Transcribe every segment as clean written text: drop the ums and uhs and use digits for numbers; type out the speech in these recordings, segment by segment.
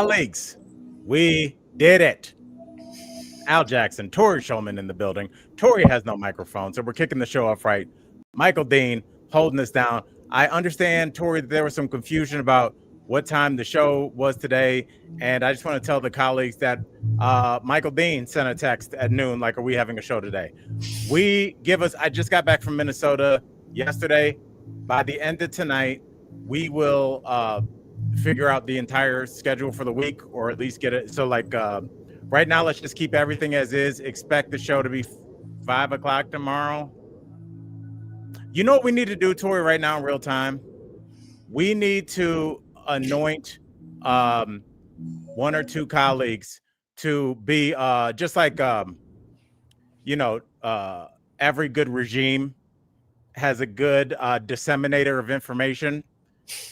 Colleagues, we did it. Al Jackson, Tori Shulman in the building. Tori has no microphone, so we're kicking the show off right. Michael Dean holding us down. I understand, Tori, that there was some confusion about what time the show was today, and I just want to tell the colleagues that Michael Dean sent a text at noon, like, are we having a show today? I just got back from Minnesota yesterday. By the end of tonight, we will figure out the entire schedule for the week, or at least get it. So right now, let's just keep everything as is. Expect the show to be 5 o'clock tomorrow. You know what we need to do, Tori, right now in real time? We need to anoint one or two colleagues to be just like, every good regime has a good disseminator of information.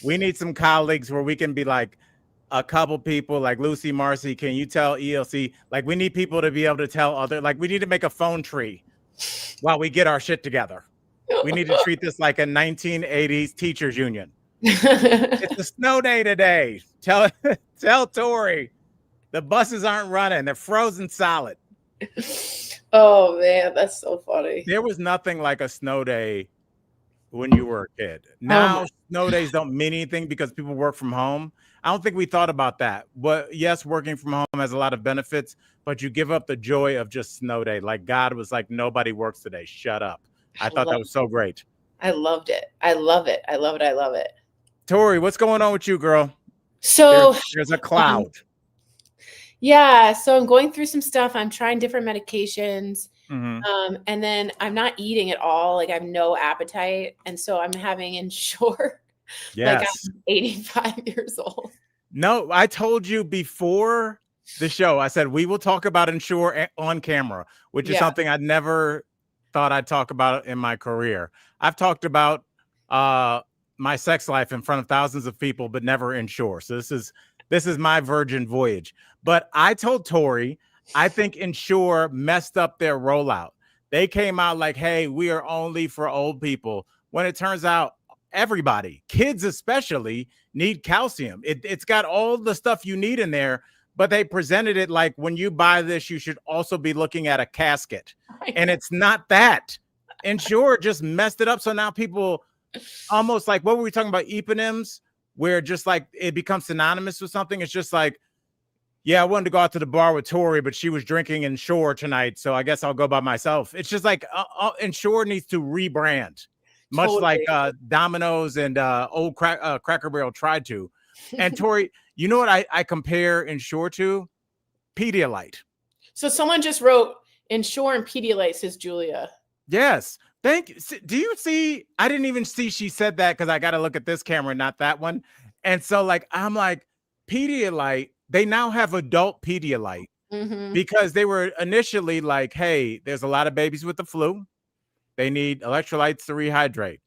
We need some colleagues where we can be like, a couple people like Lucy Marcy, can you tell ELC? Like, we need people to be able to tell other, like, we need to make a phone tree while we get our shit together. We need to treat this like a 1980s teachers union. It's a snow day today. Tell Tori the buses aren't running. They're frozen solid. Oh man, that's so funny. There was nothing like a snow day when you were a kid. Now snow days don't mean anything because people work from home. I don't think we thought about that. But yes, working from home has a lot of benefits, but you give up the joy of just snow day. Like, God was like, nobody works today. Shut up. I thought that was so great. I loved it. I love it. I love it. I love it. Tori, what's going on with you, girl? So there's a cloud. Yeah. So I'm going through some stuff. I'm trying different medications. And then I'm not eating at all. Like, I have no appetite. And so I'm having Ensure. Yes. Like, I'm 85 years old. No, I told you before the show, I said, we will talk about Ensure on camera, which is something I never thought I'd talk about in my career. I've talked about my sex life in front of thousands of people, but never Ensure. So this is my virgin voyage. But I told Tori, I think Ensure messed up their rollout. They came out like, hey, we are only for old people, when it turns out everybody, kids especially, need calcium. It's got all the stuff you need in there, but they presented it like, when you buy this, you should also be looking at a casket. And it's not that. Ensure just messed it up. So now people almost like, what were we talking about? Eponyms, where just like it becomes synonymous with something. It's just like, yeah, I wanted to go out to the bar with Tori, but she was drinking Ensure tonight, so I guess I'll go by myself. It's just like Ensure needs to rebrand, much like Domino's and old Cracker Barrel tried to. And Tori, you know what I compare Ensure to? Pedialyte. So someone just wrote Ensure and Pedialyte, says Julia. Yes. Thank you. Do you see? I didn't even see she said that because I got to look at this camera, not that one. And so I'm like, Pedialyte, they now have adult Pedialyte because they were initially like, hey, there's a lot of babies with the flu. They need electrolytes to rehydrate.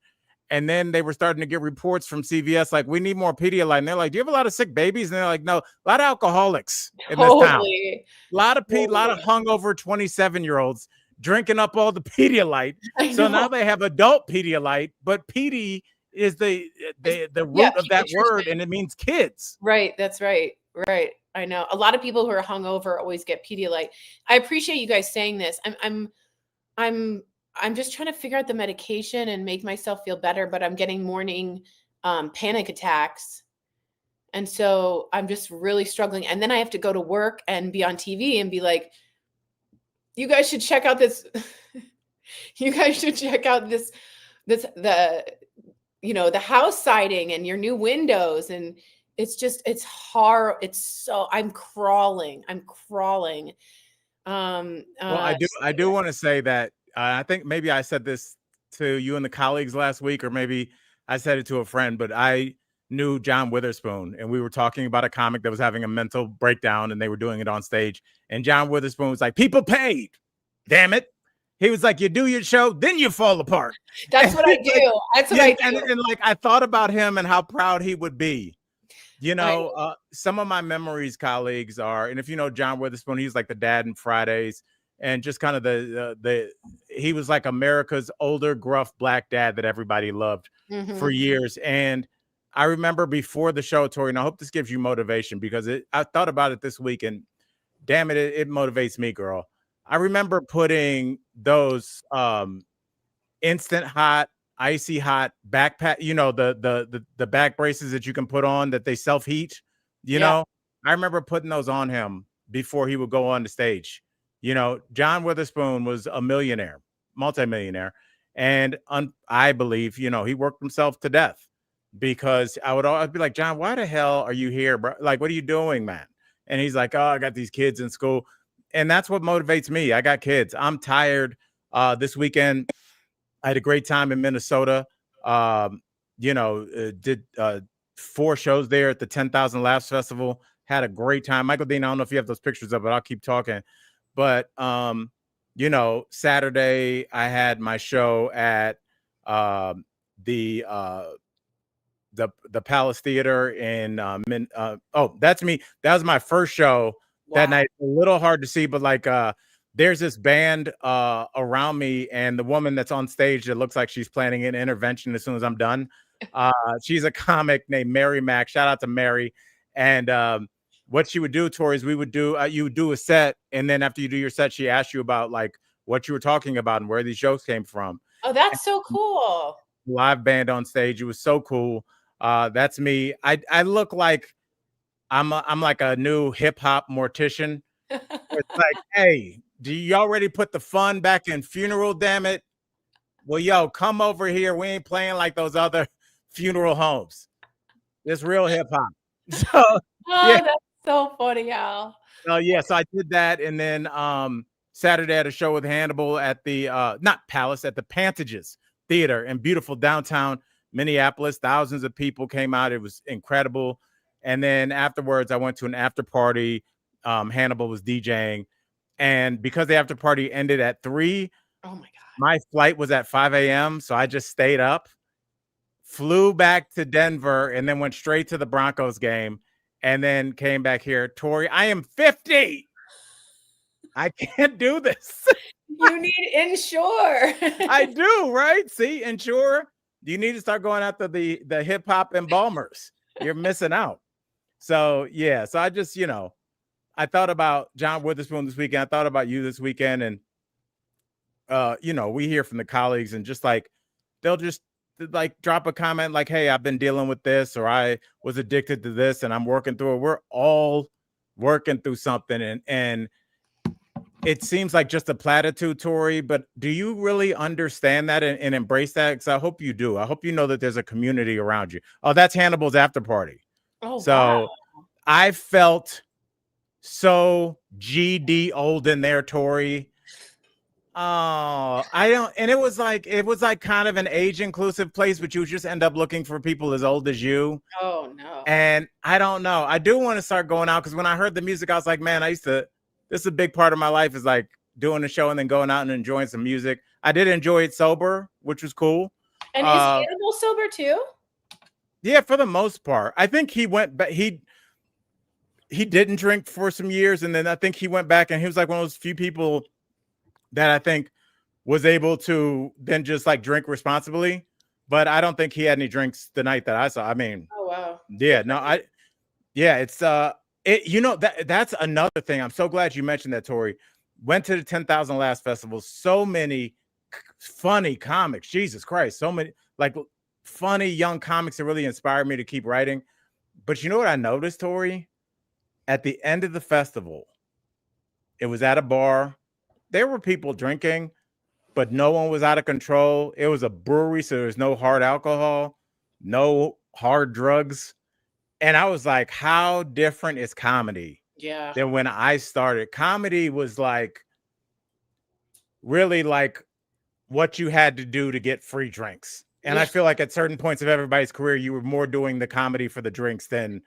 And then they were starting to get reports from CVS like, we need more Pedialyte. And they're like, do you have a lot of sick babies? And they're like, no, a lot of alcoholics in this town. A lot of hungover 27-year-olds drinking up all the Pedialyte. So now they have adult Pedialyte, but Pedi is the root of that word, and it means kids. Right. That's right. Right. I know. A lot of people who are hungover always get Pedialyte. I appreciate you guys saying this. I'm just trying to figure out the medication and make myself feel better, but I'm getting morning panic attacks. And so I'm just really struggling. And then I have to go to work and be on TV and be like, you guys should check out this. You guys should check out the house siding and your new windows. And it's hard. I'm crawling. Well, I do want to say that I think maybe I said this to you and the colleagues last week, or maybe I said it to a friend, but I knew John Witherspoon, and we were talking about a comic that was having a mental breakdown, and they were doing it on stage. And John Witherspoon was like, people paid, damn it. He was like, you do your show, then you fall apart. That's what I do. That's what I do. And like, I thought about him and how proud he would be. You know, some of my memories, colleagues, are, and if you know John Witherspoon, he's like the dad in Fridays, and just kind of he was like America's older, gruff black dad that everybody loved for years. And I remember before the show, Tori, and I hope this gives you motivation because I thought about it this week and damn it, it motivates me, girl. I remember putting those instant hot, icy hot backpack, the back braces that you can put on that they self-heat, I remember putting those on him before he would go on the stage. John Witherspoon was a millionaire, multimillionaire, and I believe, he worked himself to death because I'd be like, John, why the hell are you here, bro? Like, what are you doing, man? And he's like, oh, I got these kids in school. And that's what motivates me. I got kids. I'm tired. This weekend, I had a great time in Minnesota. Did 4 shows there at the 10,000 Laughs Festival. Had a great time. Michael Dean, I don't know if you have those pictures of it. I'll keep talking. But, Saturday, I had my show at the Palace Theater in that's me. That was my first show that night. A little hard to see, but like there's this band around me, and the woman that's on stage that looks like she's planning an intervention as soon as I'm done. She's a comic named Mary Mack. Shout out to Mary. And what she would do, Tori, is we would do you would do a set, and then after you do your set, she asked you about like what you were talking about and where these jokes came from. Oh, that's so cool. Live band on stage. It was so cool. That's me. I look like I'm like a new hip hop mortician. It's like, hey, do you already put the fun back in funeral? Damn it! Well, yo, come over here. We ain't playing like those other funeral homes. It's real hip hop. So, that's so funny, Al. Oh yeah, so I did that, and then Saturday I had a show with Hannibal at the not Palace, at the Pantages Theater in beautiful downtown Minneapolis. Thousands of people came out. It was incredible. And then afterwards, I went to an after party. Hannibal was DJing. And because the after party ended at 3, oh my God, my flight was at 5 a.m. So I just stayed up, flew back to Denver, and then went straight to the Broncos game, and then came back here. Tori, I am 50. I can't do this. You need Insure. I do, right? See, Insure. You need to start going after the hip hop embalmers. You're missing out. So yeah, so I just, I thought about John Witherspoon this weekend. I thought about you this weekend, and we hear from the colleagues, and just like they'll just like drop a comment like, hey, I've been dealing with this, or I was addicted to this and I'm working through it. We're all working through something, and it seems like just a platitude, Tori, but do you really understand that and embrace that? Because I hope you do. I hope you know that there's a community around you. Oh, that's Hannibal's after party. Oh, so wow. I felt so GD old in there, Tori. Oh, I don't. And it was like kind of an age inclusive place, but you just end up looking for people as old as you. Oh no. And I don't know. I do want to start going out, because when I heard the music, I was like, man, this is a big part of my life, is like doing a show and then going out and enjoying some music. I did enjoy it sober, which was cool. And is Hannibal sober too? Yeah, for the most part. I think he went back. He didn't drink for some years, and then I think he went back, and he was like one of those few people that I think was able to then just like drink responsibly. But I don't think he had any drinks the night that I saw. I mean, oh wow. Yeah, no, it's that's another thing. I'm so glad you mentioned that, Tori. Went to the 10,000 Laughs Festival. So many funny comics. Jesus Christ. So many like funny young comics that really inspired me to keep writing. But you know what I noticed, Tori? At the end of the festival, it was at a bar. There were people drinking, but no one was out of control. It was a brewery, so there was no hard alcohol, no hard drugs. And I was like, how different is comedy than when I started? Comedy was like really like what you had to do to get free drinks. And I feel like at certain points of everybody's career, you were more doing the comedy for the drinks than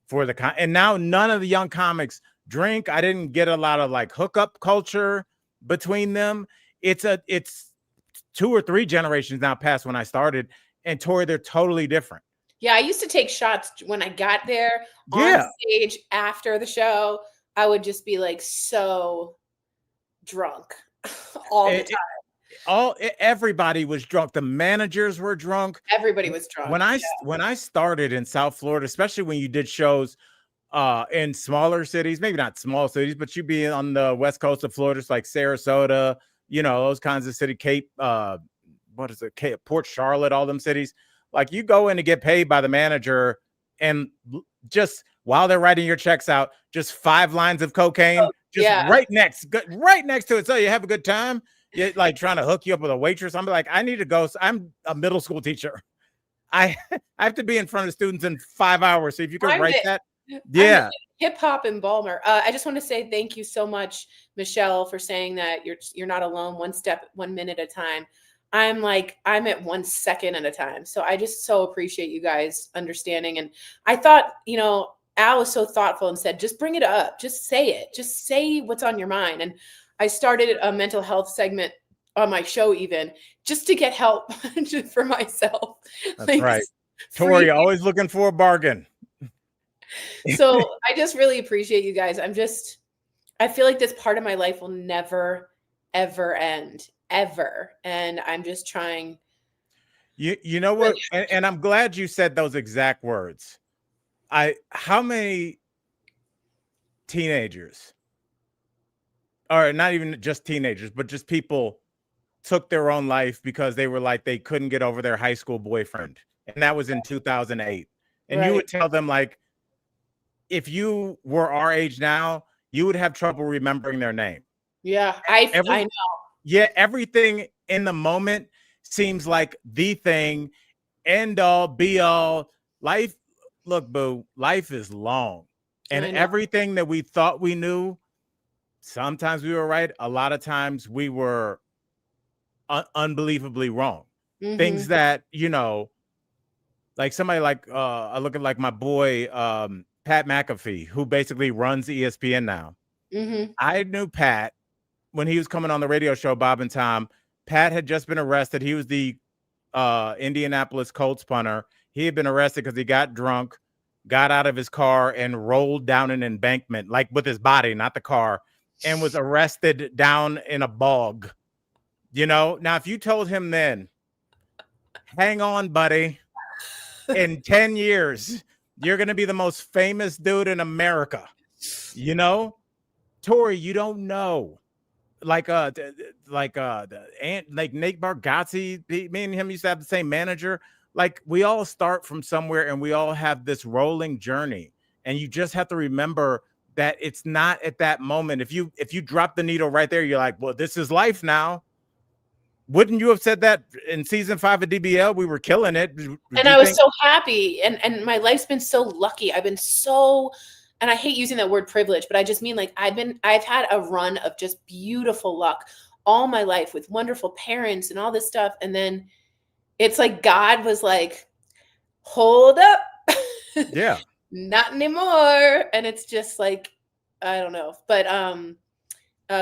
for the and now none of the young comics drink. I didn't get a lot of like hookup culture between them. It's 2 or 3 generations now past when I started, and Tori, they're totally different. Yeah, I used to take shots when I got there on stage after the show. I would just be like so drunk all the time. Everybody was drunk. The managers were drunk. Everybody was drunk. When I started in South Florida, especially when you did shows in smaller cities, maybe not small cities, but you'd be on the west coast of Florida, like Sarasota, those kinds of city, Cape, Port Charlotte, all them cities. Like you go in to get paid by the manager, and just while they're writing your checks out, just 5 lines of cocaine, right next to it. So you have a good time. You're like trying to hook you up with a waitress. I'm like, I need to go. I'm a middle school teacher. I have to be in front of students in 5 hours. So if you could write that. Yeah. Hip hop embalmer. I just want to say thank you so much, Michelle, for saying that you're not alone. 1 step, 1 minute at a time. I'm at 1 second at a time. So I just so appreciate you guys understanding. And I thought, Al was so thoughtful and said, just bring it up. Just say it. Just say what's on your mind. And I started a mental health segment on my show, even just to get help for myself. That's right. Tori, always looking for a bargain. So I just really appreciate you guys. I feel like this part of my life will never, ever end, ever. And I'm just trying. You know what? And I'm glad you said those exact words. How many teenagers, or not even just teenagers, but just people took their own life because they were like, they couldn't get over their high school boyfriend. And that was in 2008. And you would tell them, like, if you were our age now, you would have trouble remembering their name. Yeah, I know. Yeah, everything in the moment seems like the thing, end all, be all. Life, look, boo, life is long. And everything that we thought we knew, sometimes we were right. A lot of times we were unbelievably wrong. Mm-hmm. Things that, like somebody like, I look at like my boy, Pat McAfee, who basically runs ESPN now. Mm-hmm. I knew Pat when he was coming on the radio show, Bob and Tom. Pat had just been arrested. He was the Indianapolis Colts punter. He had been arrested because he got drunk, got out of his car and rolled down an embankment, like with his body, not the car, and was arrested down in a bog. Now if you told him then, hang on, buddy, in 10 years, you're going to be the most famous dude in America. Tori, you don't know. Like Nate Bargatze, me and him used to have the same manager. Like we all start from somewhere and we all have this rolling journey. And you just have to remember that it's not at that moment. If you drop the needle right there, you're like, well, this is life now. Wouldn't you have said that in season 5 of DBL? We were killing it. And I was so happy. And my life's been so lucky. I've been so, and I hate using that word privilege, but I just mean like I've had a run of just beautiful luck all my life with wonderful parents and all this stuff. And then it's like God was like, hold up. Yeah. Not anymore. And it's just like, I don't know. But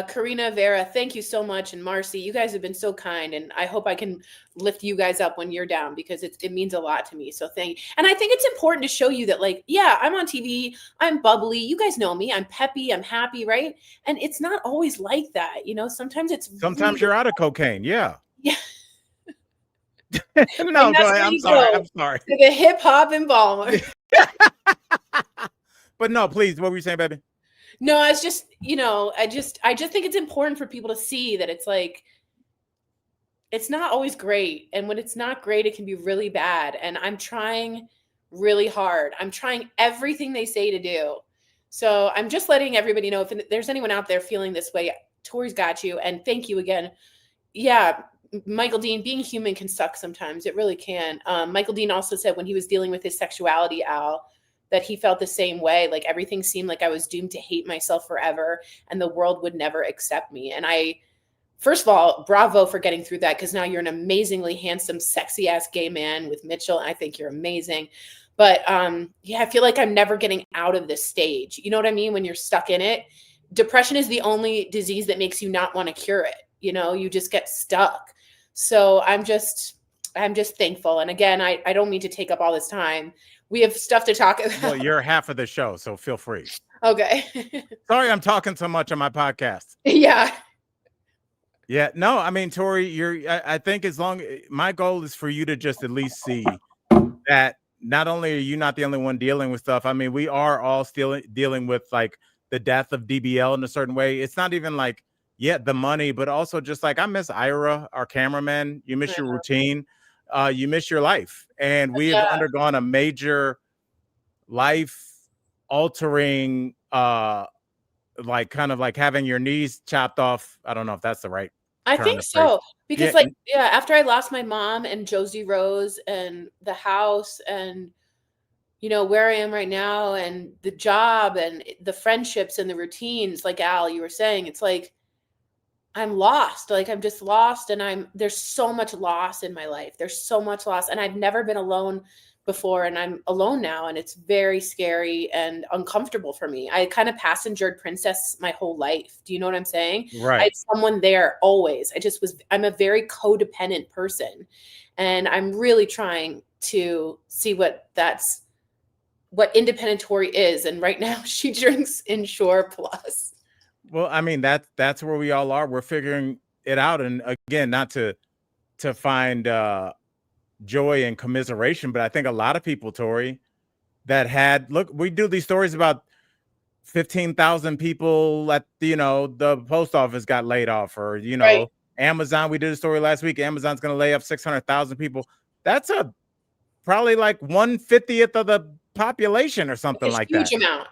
Karina, Vera, thank you so much. And Marcy, you guys have been so kind. And I hope I can lift you guys up when you're down because it means a lot to me. So thank you. And I think it's important to show you that, like, yeah, I'm on TV. I'm bubbly. You guys know me. I'm peppy. I'm happy. Right. And it's not always like that. Sometimes sometimes you're out of cocaine. Yeah. Yeah. No, go ahead. I'm sorry. To the hip hop embalmer. But no, please. What were you saying, baby? No, it's just, I just think it's important for people to see that it's like, it's not always great. And when it's not great, it can be really bad. And I'm trying really hard. I'm trying everything they say to do. So I'm just letting everybody know if there's anyone out there feeling this way, Tori's got you. And thank you again. Yeah. Michael Dean, being human can suck sometimes. It really can. Michael Dean also said when he was dealing with his sexuality, Al, that he felt the same way. Like everything seemed like I was doomed to hate myself forever and the world would never accept me. And first of all, bravo for getting through that, because now you're an amazingly handsome, sexy ass gay man with Mitchell. And I think you're amazing. But yeah, I feel like I'm never getting out of this stage. You know what I mean? When you're stuck in it, depression is the only disease that makes you not want to cure it. You just get stuck. So I'm just thankful. And again, I don't mean to take up all this time. We have stuff to talk about. Well, you're half of the show, so feel free. Okay. Sorry I'm talking so much on my podcast. Yeah. Yeah, no, I mean, Tori, I think my goal is for you to just at least see that not only are you not the only one dealing with stuff. I mean, we are all still dealing with like the death of DBL in a certain way. It's not even like yet the money, but also just like I miss Ira, our cameraman. You miss your routine, you miss your life, and we have undergone a major life altering like kind of like having your knees chopped off. I don't know if that's the right I term think to phrase. so. Because after I lost my mom and Josie Rose and the house and where I am right now and the job and the friendships and the routines, like Al, you were saying, it's like I'm lost. Like I'm just lost, and there's so much loss in my life. There's so much loss, and I've never been alone before, and I'm alone now, and it's very scary and uncomfortable for me. I kind of passengered Princess my whole life. Do you know what I'm saying? Right. I had someone there always. I'm a very codependent person, and I'm really trying to see what independent Tori is. And right now she drinks Ensure Plus. Well, I mean, that's where we all are. We're figuring it out. And again, not to find joy and commiseration, but I think a lot of people, Tori, that we do these stories about 15,000 people at the post office got laid off, or Right. Amazon. We did a story last week. Amazon's going to lay off 600,000 people. That's probably like 1/50th of the population or something like that.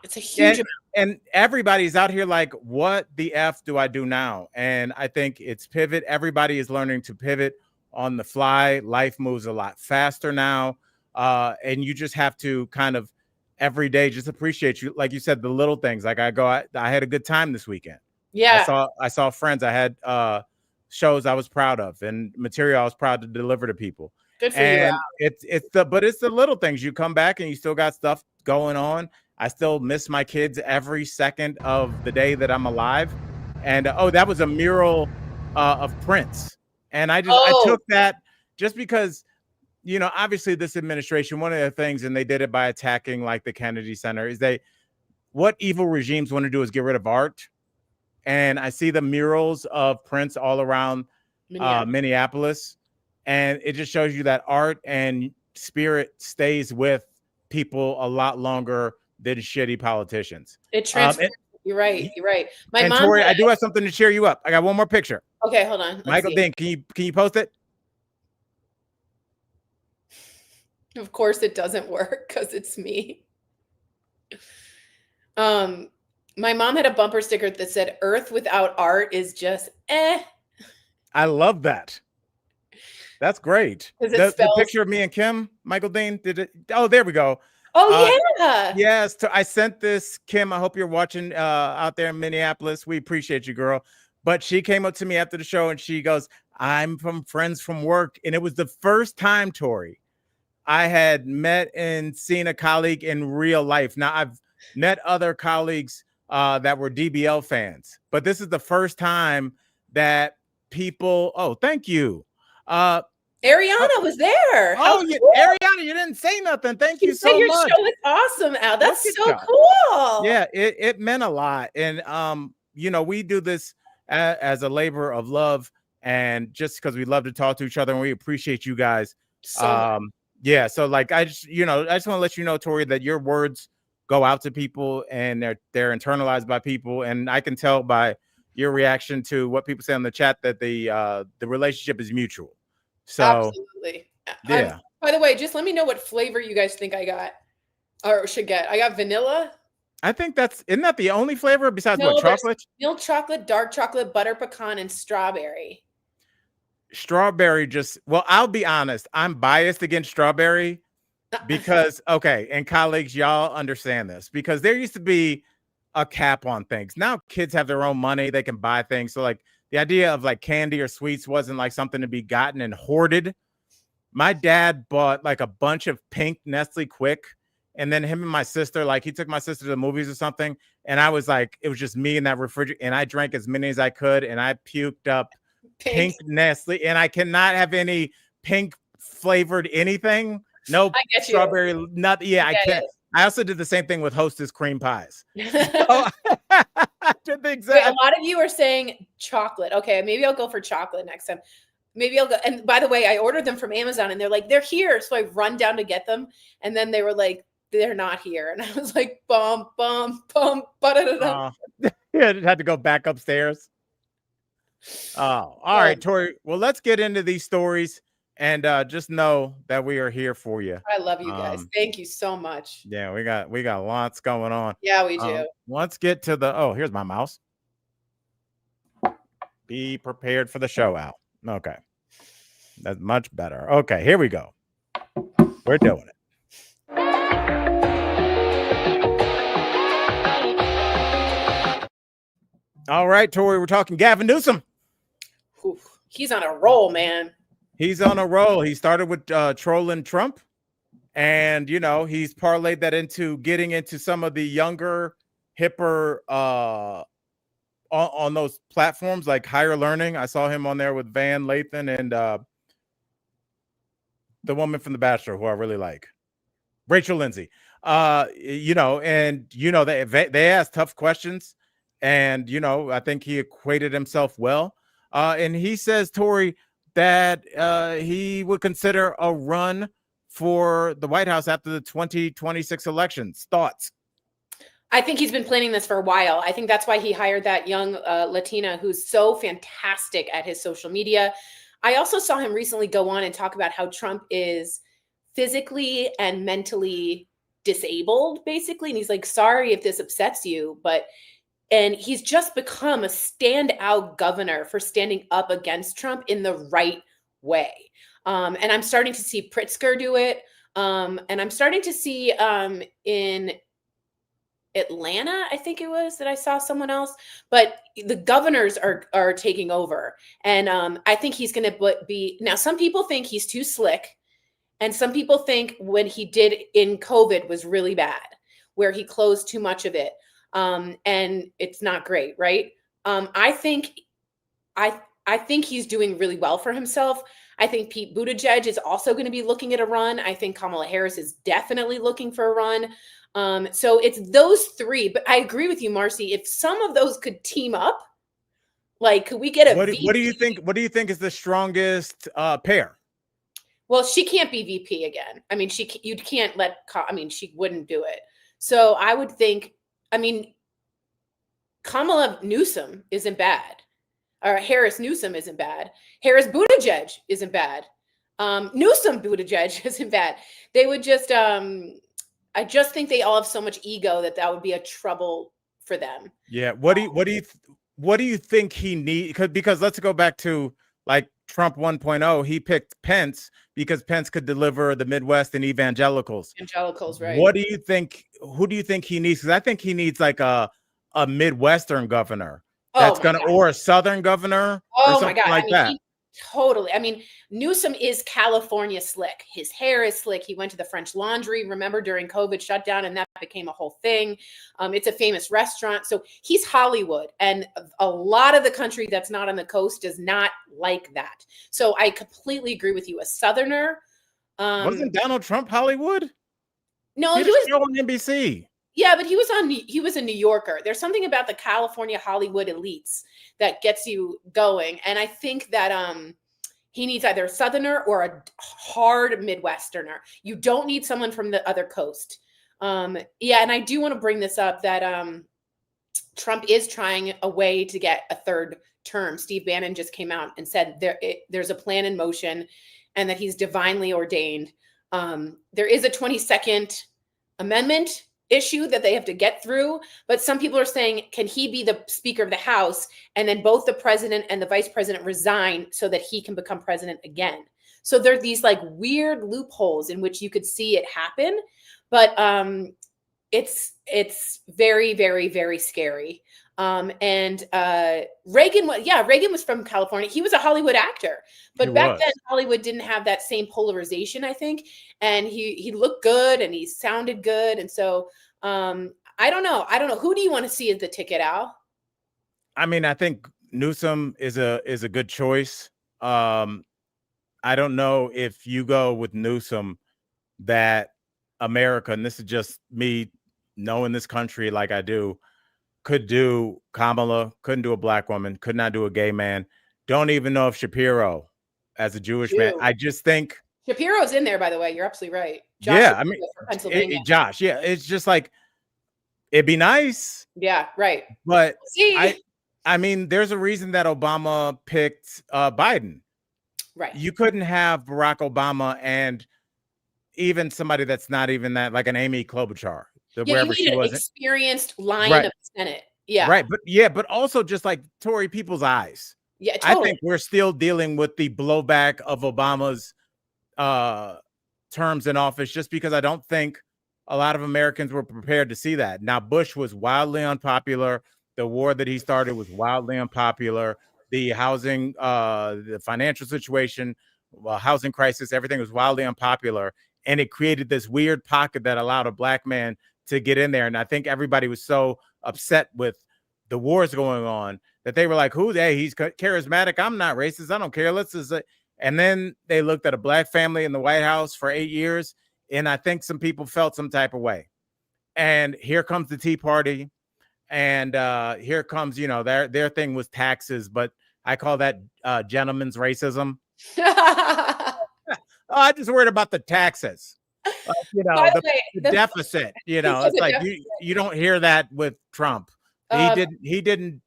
It's a huge amount. And everybody's out here like, what the F do I do now? And I think it's pivot. Everybody is learning to pivot on the fly. Life moves a lot faster now. And you just have to kind of every day just appreciate, you like you said, the little things. Like I had a good time this weekend. Yeah. I saw friends. I had shows I was proud of and material I was proud to deliver to people. Good for you. It's the little things. You come back and you still got stuff going on. I still miss my kids every second of the day that I'm alive. And that was a mural of Prince. And I took that just because, obviously this administration, one of the things, and they did it by attacking like the Kennedy Center, is what evil regimes want to do is get rid of art. And I see the murals of Prince all around Minneapolis. And it just shows you that art and spirit stays with people a lot longer than shitty politicians. It transfers. You're right. My mom. Tori, I do have something to cheer you up. I got one more picture. Okay, hold on. Michael Dean, can you post it? Of course it doesn't work because it's me. My mom had a bumper sticker that said "Earth without art is just eh." I love that. That's great. The picture of me and Kim, Michael Dean, did it? Oh, there we go. Oh, yeah. Yes. I sent this, Kim. I hope you're watching out there in Minneapolis. We appreciate you, girl. But she came up to me after the show and she goes, I'm from friends from work. And it was the first time, Tori, I had met and seen a colleague in real life. Now, I've met other colleagues that were DBL fans, but this is the first time that people, thank you. Ariana was there. Cool. Ariana, you didn't say nothing. Thank you so much. Your show is awesome, Al. That's so cool. Yeah, it meant a lot. And we do this as a labor of love, and just because we love to talk to each other and we appreciate you guys. So like I just want to let you know, Tori, that your words go out to people and they're internalized by people, and I can tell by your reaction to what people say on the chat that the relationship is mutual. So absolutely. Yeah. By the way, just let me know what flavor you guys think I got or should get. I got vanilla. I think isn't that the only flavor besides what, chocolate? Milk chocolate, dark chocolate, butter pecan, and strawberry. Strawberry I'll be honest. I'm biased against strawberry because, and colleagues, y'all understand this, because there used to be a cap on things. Now kids have their own money. They can buy things. So like the idea of like candy or sweets wasn't like something to be gotten and hoarded. My dad bought like a bunch of pink Nestle Quick, and then him and my sister, like he took my sister to the movies or something. And I was like, it was just me in that refrigerator, and I drank as many as I could, and I puked up pink Nestle, and I cannot have any pink flavored anything. No strawberry, nothing. Yeah, I can't. I also did the same thing with Hostess cream pies. I did the exact. Wait, a lot of you are saying chocolate. Okay, maybe I'll go for chocolate next time. Maybe I'll go. And by the way, I ordered them from Amazon and they're like, they're here. So I run down to get them. And then they were like, they're not here. And I was like, bum, bum, bum, ba-da-da-da. Yeah, had to go back upstairs. Oh, all right, Tori. Well, let's get into these stories and just know that we are here for you. I love you guys. Thank you so much. Yeah, we got lots going on. Yeah, we do. Let's get to the here's my mouse. Be prepared for the show, Al. Okay. That's much better. Okay, here we go. We're doing it. All right, Tori, we're talking Gavin Newsom. Oof, he's on a roll, man. He's on a roll. He started with trolling Trump, and he's parlayed that into getting into some of the younger, hipper on those platforms like Higher Learning. I saw him on there with Van Lathan and the woman from The Bachelor who I really like, Rachel Lindsay. They asked tough questions, and I think he equated himself well. And he says, Tori, that he would consider a run for the White House after the 2026 elections. Thoughts? I think he's been planning this for a while. I think that's why he hired that young Latina who's so fantastic at his social media. I also saw him recently go on and talk about how Trump is physically and mentally disabled, basically. And he's like, sorry if this upsets you, and he's just become a standout governor for standing up against Trump in the right way. And I'm starting to see Pritzker do it. And I'm starting to see in Atlanta, I think it was, that I saw someone else, but the governors are taking over. And I think he's going to be, now some people think he's too slick. And some people think when he did in COVID was really bad, where he closed too much of it. And it's not great, right? I think he's doing really well for himself. I think Pete Buttigieg is also going to be looking at a run. I think Kamala Harris is definitely looking for a run. So it's those three, but I agree with you, Marcy. If some of those could team up, like, could we get a VP? What do you think? What do you think is the strongest pair? Well, she can't be VP again. I mean, you can't she wouldn't do it. So I would think, Kamala Newsom isn't bad, or Harris Newsom isn't bad. Harris Buttigieg isn't bad. Newsom Buttigieg isn't bad. They would just, I just think they all have so much ego that would be a trouble for them. Yeah. What do you think he needs? Because let's go back to like Trump 1.0. He picked Pence because Pence could deliver the Midwest and evangelicals. Right. What do you think? Who do you think he needs? Because I think he needs like a Midwestern governor or a Southern governor. Oh my God. Like that. Totally. Newsom is California slick. His hair is slick. He went to the French Laundry, remember, during COVID shutdown, and that became a whole thing. It's a famous restaurant. So he's Hollywood, and a lot of the country that's not on the coast does not like that. So I completely agree with you. A Southerner. Wasn't Donald Trump Hollywood? No, he was on NBC. Yeah, but he was a New Yorker. There's something about the California Hollywood elites that gets you going. And I think that he needs either a Southerner or a hard Midwesterner. You don't need someone from the other coast. And I do want to bring this up that Trump is trying a way to get a third term. Steve Bannon just came out and said there's a plan in motion and that he's divinely ordained. There is a 22nd Amendment issue that they have to get through, but some people are saying, can he be the Speaker of the House and then both the president and the vice president resign so that he can become president again? So there are these like weird loopholes in which you could see it happen, but it's very, very, very scary. Reagan was from California. He was a Hollywood actor, but back then Hollywood didn't have that same polarization, I think. And he looked good and he sounded good. And so I don't know. Who do you want to see as the ticket, Al? I think Newsom is a good choice. I don't know if you go with Newsom that America, and this is just me knowing this country like I do, could do Kamala, couldn't do a black woman, could not do a gay man. Don't even know if Shapiro, as a Jewish man, I just think Shapiro's in there, by the way. You're absolutely right. Josh Shapiro, I mean, Pennsylvania. Josh, yeah, it's just like it'd be nice. Yeah, right. But I mean, there's a reason that Obama picked Biden. Right. You couldn't have Barack Obama and even somebody that's not even that, like an Amy Klobuchar. Wherever she was, experienced lion of the Senate. Yeah. Right. But also just like Tory people's eyes. Yeah, totally. I think we're still dealing with the blowback of Obama's terms in office, just because I don't think a lot of Americans were prepared to see that. Now, Bush was wildly unpopular. The war that he started was wildly unpopular. The housing, the financial situation, housing crisis, everything was wildly unpopular. And it created this weird pocket that allowed a black man to get in there. And I think everybody was so upset with the wars going on that they were like, hey, he's charismatic. I'm not racist. I don't care. Let's just. And then they looked at a black family in the White House for 8 years. And I think some people felt some type of way. And here comes the Tea Party. And here comes, their thing was taxes, but I call that gentleman's racism. I just worried about the taxes, the deficit. It's like you don't hear that with Trump. He didn't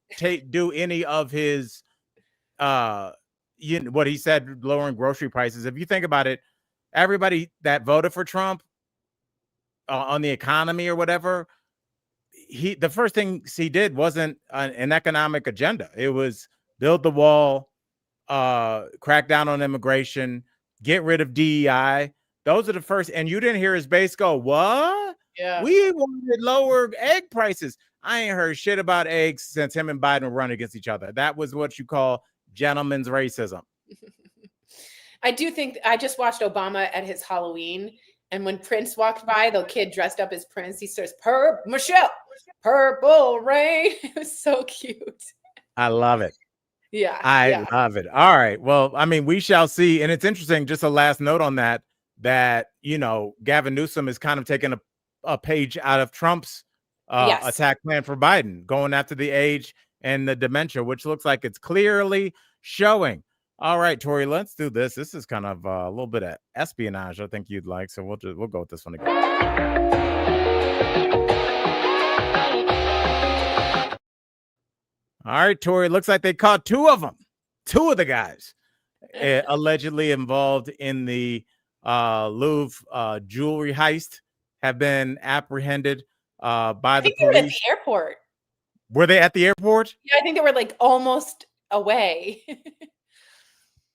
do any of his what he said, lowering grocery prices. If you think about it, everybody that voted for Trump on the economy or whatever, the first things he did wasn't an economic agenda. It was build the wall, crack down on immigration, get rid of DEI. Those are the first. And you didn't hear his base go, what? Yeah. We wanted lower egg prices. I ain't heard shit about eggs since him and Biden run against each other. That was what you call gentleman's racism. I do think I just watched Obama at his Halloween. And when Prince walked by, the kid dressed up as Prince, he says, Michelle, purple rain. It was so cute. I love it. Yeah. I love it. All right. Well, I mean, we shall see. And it's interesting, just a last note on that, Gavin Newsom is kind of taking a page out of Trump's attack plan for Biden, going after the age and the dementia, which looks like it's clearly showing. All right, Tori, let's do this. This is kind of a little bit of espionage I think you'd like. So we'll go with this one again. All right, Tori, looks like they caught two of the guys allegedly involved in the Louvre jewelry heist have been apprehended by the police. They were at the airport. Were they at the airport? Yeah, I think they were like almost away.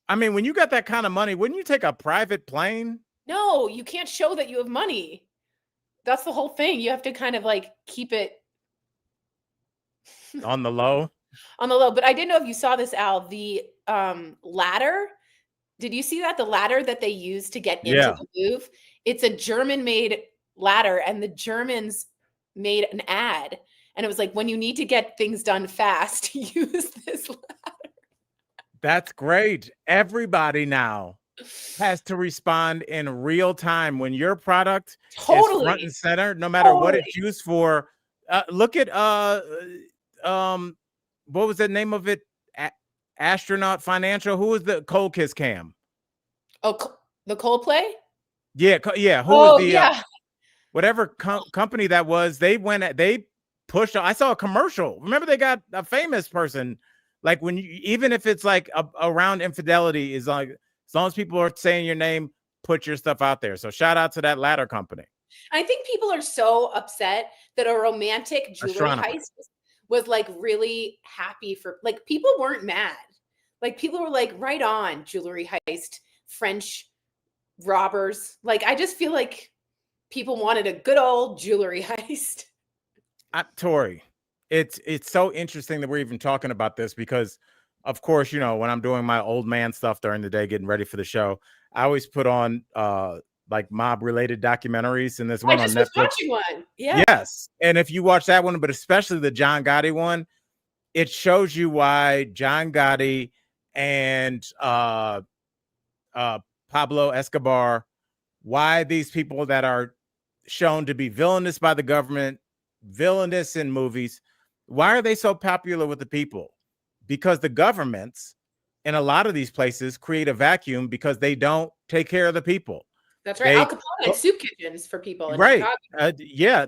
I mean, when you got that kind of money, wouldn't you take a private plane? No, you can't show that you have money. That's the whole thing. You have to kind of like keep it on the low. On the low. But I didn't know if you saw this, Al, the ladder. Did you see that? The ladder that they used to get into the Louvre? It's a German-made ladder, and the Germans made an ad. And it was like, when you need to get things done fast, use this ladder. That's great. Everybody now has to respond in real time when your product is front and center, no matter what it's used for. Look at what was the name of it? Astronaut Financial. Who was the Cold Kiss Cam? Oh, the Coldplay? Yeah. Who was the whatever company that was? They pushed. I saw a commercial. Remember, they got a famous person. Like when even if it's like around infidelity, is like as long as people are saying your name, put your stuff out there. So shout out to that ladder company. I think people are so upset that a romantic jewelry heist was like really happy for, like, people weren't mad. Like people were like, right on, jewelry heist, French robbers. Like I just feel like people wanted a good old jewelry heist. Tori, it's so interesting that we're even talking about this because, of course, when I'm doing my old man stuff during the day, getting ready for the show, I always put on like mob related documentaries, and this one on Netflix. Was watching one. Yeah. Yes. And if you watch that one, but especially the John Gotti one, it shows you why John Gotti and Pablo Escobar, why these people that are shown to be villainous by the government, villainous in movies, Why are they so popular with the people? Because the governments in a lot of these places create a vacuum because they don't take care of the people. That's right. Al Capone had soup kitchens for people in Chicago. Yeah,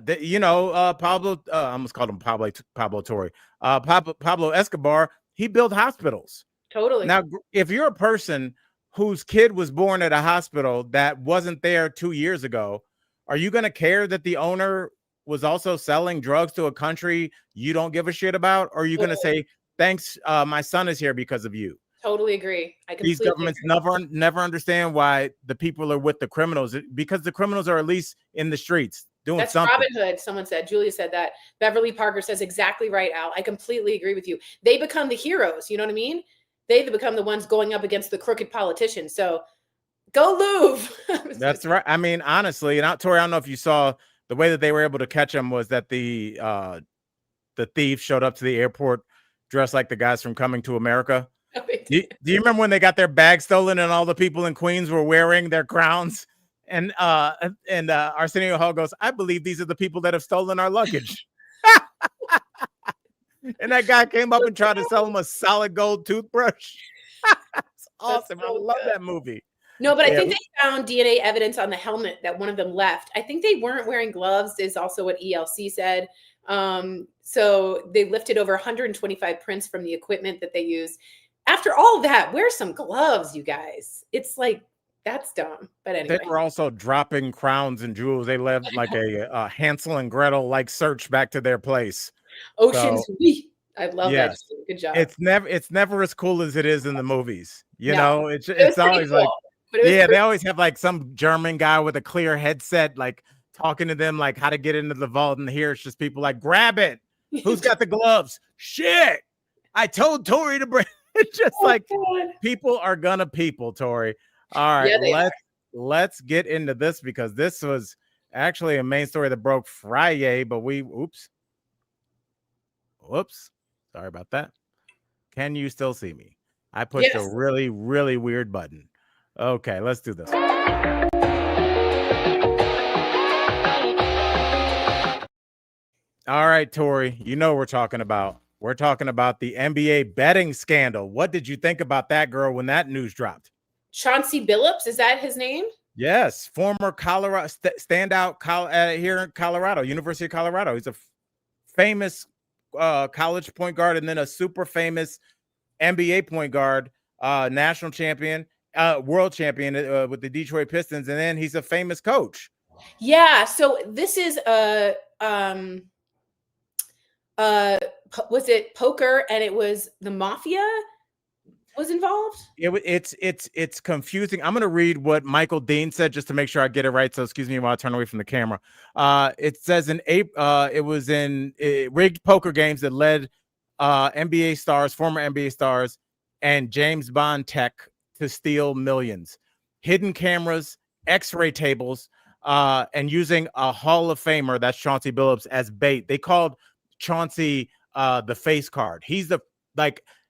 Pablo, I almost called him Pablo Torre. Pablo Escobar, he built hospitals. Totally. Now, if you're a person whose kid was born at a hospital that wasn't there 2 years ago, are you going to care that the owner was also selling drugs to a country you don't give a shit about? Or are you going to say, thanks, my son is here because of you? Totally agree. These governments never understand why the people are with the criminals, because the criminals are at least in the streets doing something. That's Robin Hood. Someone said, Julia said that. Beverly Parker says exactly right, Al. I completely agree with you. They become the heroes. You know what I mean? They become the ones going up against the crooked politicians. So go Louvre. That's right. I mean, honestly, and Tori, I don't know if you saw the way that they were able to catch him was that the thief showed up to the airport dressed like the guys from Coming to America. Do you remember when they got their bags stolen and all the people in Queens were wearing their crowns? And Arsenio Hall goes, I believe these are the people that have stolen our luggage. And that guy came up and tried to sell him a solid gold toothbrush. It's awesome. I love that movie. No, but I think they found DNA evidence on the helmet that one of them left. I think they weren't wearing gloves, is also what ELC said. So they lifted over 125 prints from the equipment that they used. After all that, wear some gloves, you guys. It's like, that's dumb. But anyway. They were also dropping crowns and jewels. They left like a Hansel and Gretel like search back to their place. Ocean's Week. I love that. Good job. It's never as cool as it is in the movies. You know, it's always cool, like, they always have like some German guy with a clear headset, like talking to them like how to get into the vault. And here it's just people like, grab it. Who's got the gloves? Shit. I told Tori to bring. It's just people are gonna people, Tori. All right, let's get into this because this was actually a main story that broke Friday, but whoops. Sorry about that. Can you still see me? I pushed a really, really weird button. Okay, let's do this. All right, Tori, you know what we're talking about. We're talking about the NBA betting scandal. What did you think about that, girl, when that news dropped? Chauncey Billups, is that his name? Yes, former Colorado standout here in Colorado, University of Colorado. He's a famous college point guard and then a super famous NBA point guard, national champion, world champion with the Detroit Pistons, and then he's a famous coach. Yeah, so this is was it poker and it was the mafia was involved? It's confusing. I'm going to read what Michael Dean said just to make sure I get it right. So excuse me while I turn away from the camera. It says it was in rigged poker games that led former NBA stars, and James Bond tech to steal millions. Hidden cameras, X-ray tables, and using a Hall of Famer, that's Chauncey Billups, as bait. They called Chauncey the face card. He's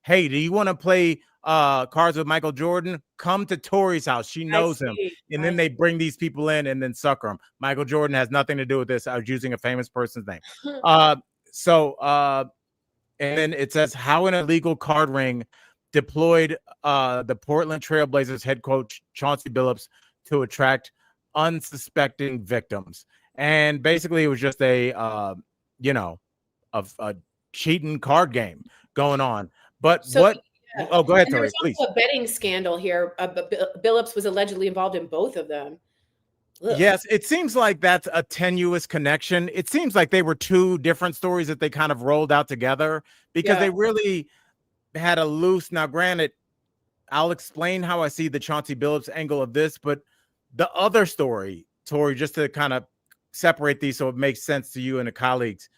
hey, do you want to play cards with Michael Jordan? Come to Tori's house. She knows him. And then they bring these people in and then sucker them. Michael Jordan has nothing to do with this. I was using a famous person's name. And then it says how an illegal card ring deployed the Portland Trailblazers head coach Chauncey Billups to attract unsuspecting victims. And basically it was just a cheating card game going on. But go ahead, Tori, please. A betting scandal here. Billups was allegedly involved in both of them. Ugh. Yes, it seems like that's a tenuous connection. It seems like they were two different stories that they kind of rolled out together because they really had a loose. Now, granted, I'll explain how I see the Chauncey Billups angle of this, but the other story, Tori, just to kind of separate these so it makes sense to you and the colleagues.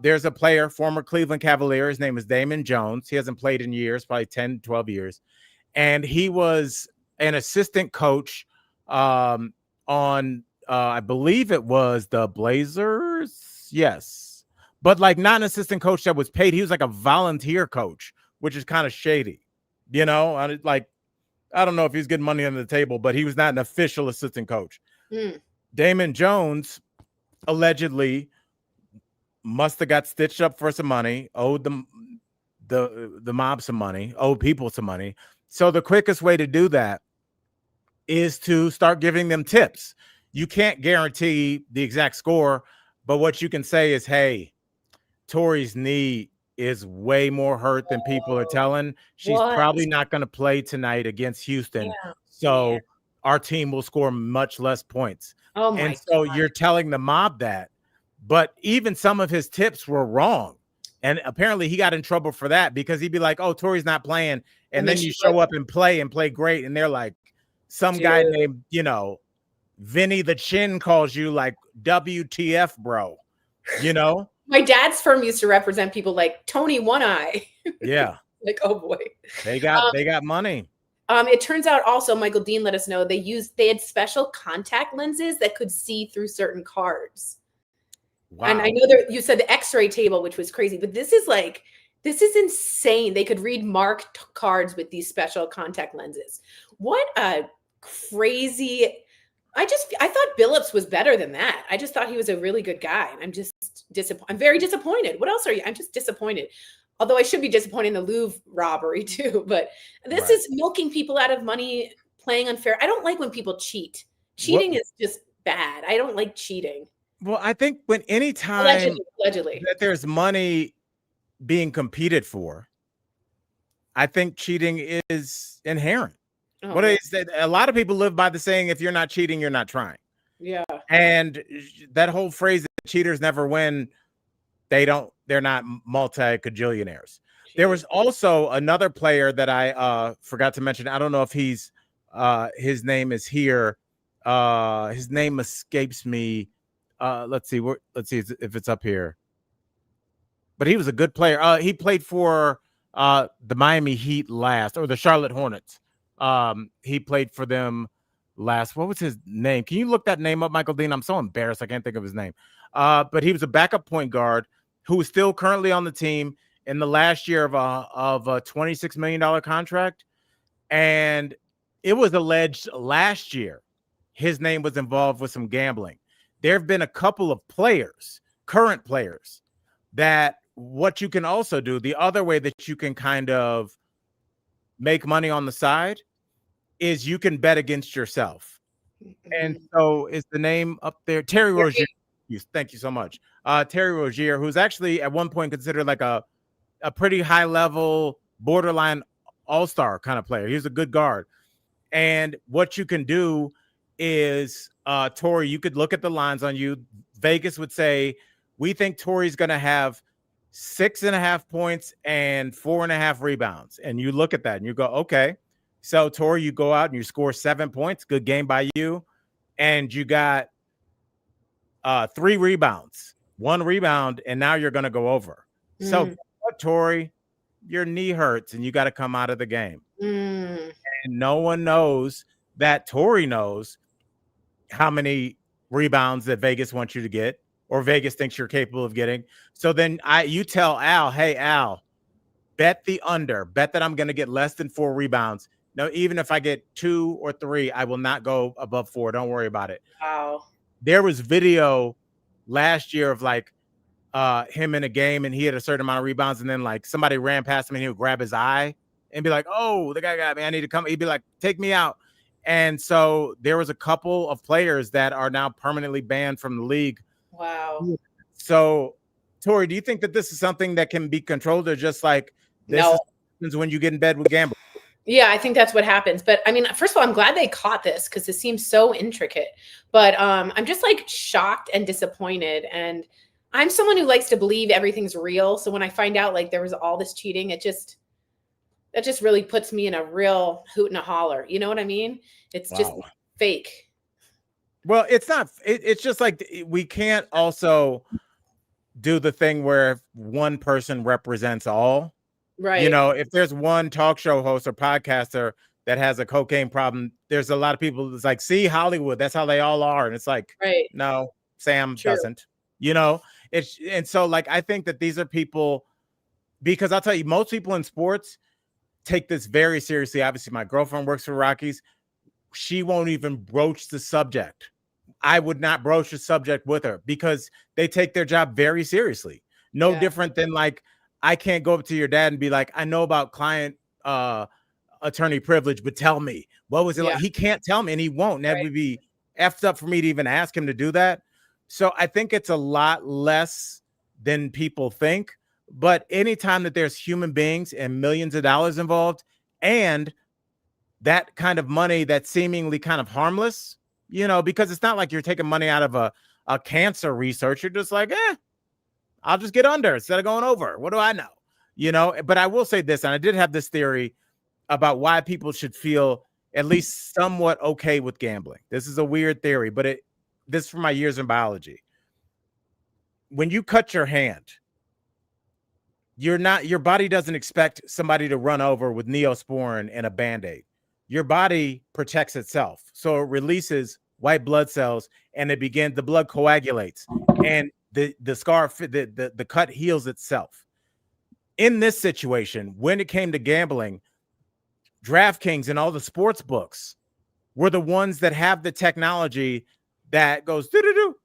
There's a player, former Cleveland Cavalier. His name is Damon Jones. He hasn't played in years, probably 10, 12 years. And he was an assistant coach on, I believe it was the Blazers. Yes. But like not an assistant coach that was paid. He was like a volunteer coach, which is kind of shady. You know, I don't know if he's getting money under the table, but he was not an official assistant coach. Damon Jones allegedly must have got stitched up for some money, owed the mob some money, owed people some money. So the quickest way to do that is to start giving them tips. You can't guarantee the exact score, but what you can say is, hey, Tori's knee is way more hurt than people are telling. She's probably not going to play tonight against Houston. So our team will score much less points. And so you're telling the mob that, but even some of his tips were wrong. And apparently he got in trouble for that because he'd be like, oh, Tori's not playing. And then you show up and play great. And they're like, some guy named, you know, Vinny the Chin calls you like WTF, bro, you know? My dad's firm used to represent people like Tony One Eye. Yeah. Like, oh boy. They got money. It turns out also, Michael Dean let us know they had special contact lenses that could see through certain cards. Wow. And I know you said the X-ray table, which was crazy, but this is insane. They could read marked cards with these special contact lenses. What a crazy. I thought Billups was better than that. I just thought he was a really good guy. And I'm just disappointed. I'm very disappointed. What else are you? I'm just disappointed. Although I should be disappointed in the Louvre robbery too. But this is milking people out of money, playing unfair. I don't like when people cheat. Cheating is just bad. I don't like cheating. Well, I think when anytime allegedly that there's money being competed for, I think cheating is inherent. Oh, what is that? A lot of people live by the saying, if you're not cheating, you're not trying. Yeah. And that whole phrase that cheaters never win, they're not multi-cajillionaires. There was also another player that I forgot to mention. I don't know if his name is here. His name escapes me. Let's see if it's up here. But he was a good player. He played for the Miami Heat last, or the Charlotte Hornets. He played for them last. What was his name? Can you look that name up, Michael Dean? I'm so embarrassed. I can't think of his name. But he was a backup point guard who is still currently on the team in the last year of a $26 million contract. And it was alleged last year his name was involved with some gambling. There have been a couple of players, current players, that what you can also do, the other way that you can kind of make money on the side, is you can bet against yourself. And so is the name up there? Terry Rozier. Thank you so much. Terry Rozier, who's actually at one point considered like a pretty high level, borderline all-star kind of player. He's a good guard. And what you can do is, Tori, you could look at the lines on you. Vegas would say, we think Tori's going to have 6.5 points and 4.5 rebounds. And you look at that and you go, okay. So Tori, you go out and you score 7 points. Good game by you. And you got 3 rebounds, 1 rebound, and now you're going to go over. So Tori, your knee hurts and you got to come out of the game. And no one knows that Tori knows how many rebounds that Vegas wants you to get, or Vegas thinks you're capable of getting. So then you tell Al, hey, Al, bet the under, bet that I'm going to get less than 4 rebounds. No, even if I get 2 or 3, I will not go above 4. Don't worry about it. Wow. There was video last year of like him in a game and he had a certain amount of rebounds, and then like somebody ran past him and he would grab his eye and be like, oh, the guy got me, I need to come. He'd be like, take me out. And so there was a couple of players that are now permanently banned from the league. Wow. So, Tori, do you think that this is something that can be controlled, or just like this happens when you get in bed with gambling? Yeah, I think that's what happens. But I mean, first of all, I'm glad they caught this because it seems so intricate. But I'm just like shocked and disappointed. And I'm someone who likes to believe everything's real. So when I find out like there was all this cheating, that just really puts me in a real hoot and a holler. You know what I mean? It's just fake. Well, it's not. It's just like we can't also do the thing where one person represents all. Right. You know, if there's one talk show host or podcaster that has a cocaine problem, there's a lot of people that's like, see, Hollywood, that's how they all are. And it's like, no, Sam doesn't. You know, and so like I think that these are people, because I'll tell you, most people in sports take this very seriously. Obviously, my girlfriend works for Rockies. She won't even broach the subject. I would not broach the subject with her because they take their job very seriously. No different than like, I can't go up to your dad and be like, I know about client attorney privilege, but tell me, what was it like? He can't tell me, and he won't. And that would be effed up for me to even ask him to do that. So I think it's a lot less than people think. But anytime that there's human beings and millions of dollars involved, and that kind of money that's seemingly kind of harmless, you know, because it's not like you're taking money out of a cancer research. You're just like, I'll just get under instead of going over. What do I know? You know, but I will say this, and I did have this theory about why people should feel at least somewhat okay with gambling. This is a weird theory, but this is from my years in biology. When you cut your hand, your body doesn't expect somebody to run over with Neosporin and a Band-Aid. Your body protects itself. So it releases white blood cells and the blood coagulates and the cut heals itself. In this situation, when it came to gambling, DraftKings and all the sports books were the ones that have the technology that goes doo-doo-doo.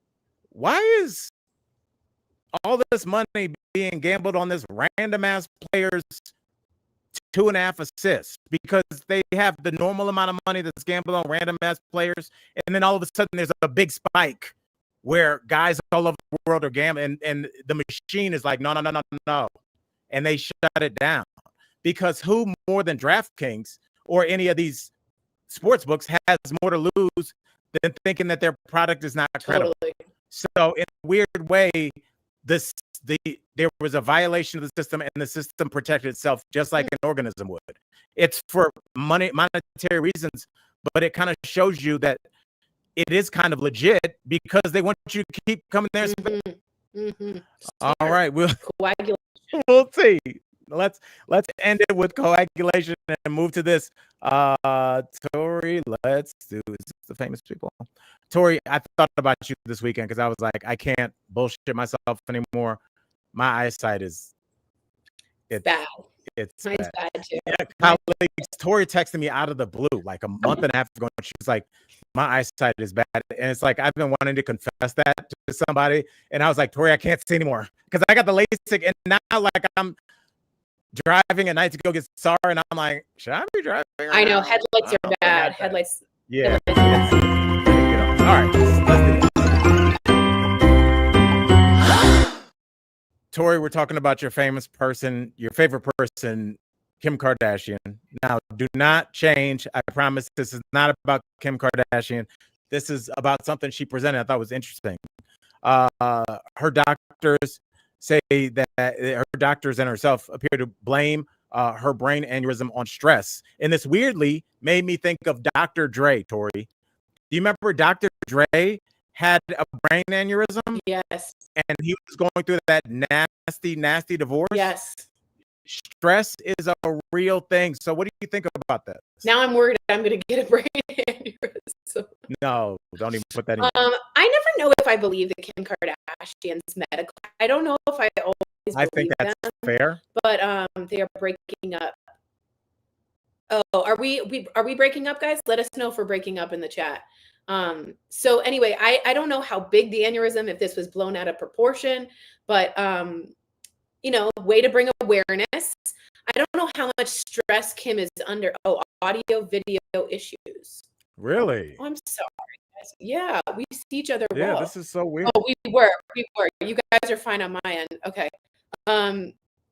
Why is all this money being gambled on this random ass player's 2.5 assists? Because they have the normal amount of money that's gambled on random ass players, and then all of a sudden there's a big spike where guys all over the world are gambling, and the machine is like, no, and they shut it down. Because who more than DraftKings or any of these sports books has more to lose than thinking that their product is not credible? So in a weird way, there was a violation of the system, and the system protected itself just like an organism would. It's for monetary reasons, but it kind of shows you that it is kind of legit because they want you to keep coming there. All right, we'll see. Let's end it with coagulation and move to this. Tori, let's do the famous people. Tori, I thought about you this weekend because I was like, I can't bullshit myself anymore. My eyesight is bad. It's bad too. Yeah, colleagues, Tori texted me out of the blue like a month and a half ago. And she was like, my eyesight is bad. And it's like, I've been wanting to confess that to somebody. And I was like, Tori, I can't see anymore because I got the LASIK. And now like I'm driving at night to go get SAR. And I'm like, should I be driving? I know. Headlights are bad. Headlights. Yeah. All right. Let's do it. Tori, we're talking about your favorite person, Kim Kardashian. Now, do not change. I promise this is not about Kim Kardashian. This is about something she presented I thought was interesting. Her doctors say that her doctors and herself appear to blame her brain aneurysm on stress. And this weirdly made me think of Dr. Dre, Tori. Do you remember Dr. Dre had a brain aneurysm? Yes. And he was going through that nasty divorce? Yes. Stress is a real thing. So what do you think about that? Now I'm worried I'm going to get a brain aneurysm. No, don't even put that in. I never know if I believe that Kim Kardashian's medical. I don't know if I always I think that's fair. But they are breaking up. Oh, are we breaking up, guys? Let us know if we're breaking up in the chat. So anyway, I don't know how big the aneurysm, if this was blown out of proportion, but way to bring awareness. I don't know how much stress Kim is under. Oh, audio video issues. Really? Oh, I'm sorry, guys. Yeah, we see each other. Yeah, well. This is so weird. Oh, we were. You guys are fine on my end. Okay.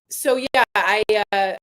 So yeah, I don't.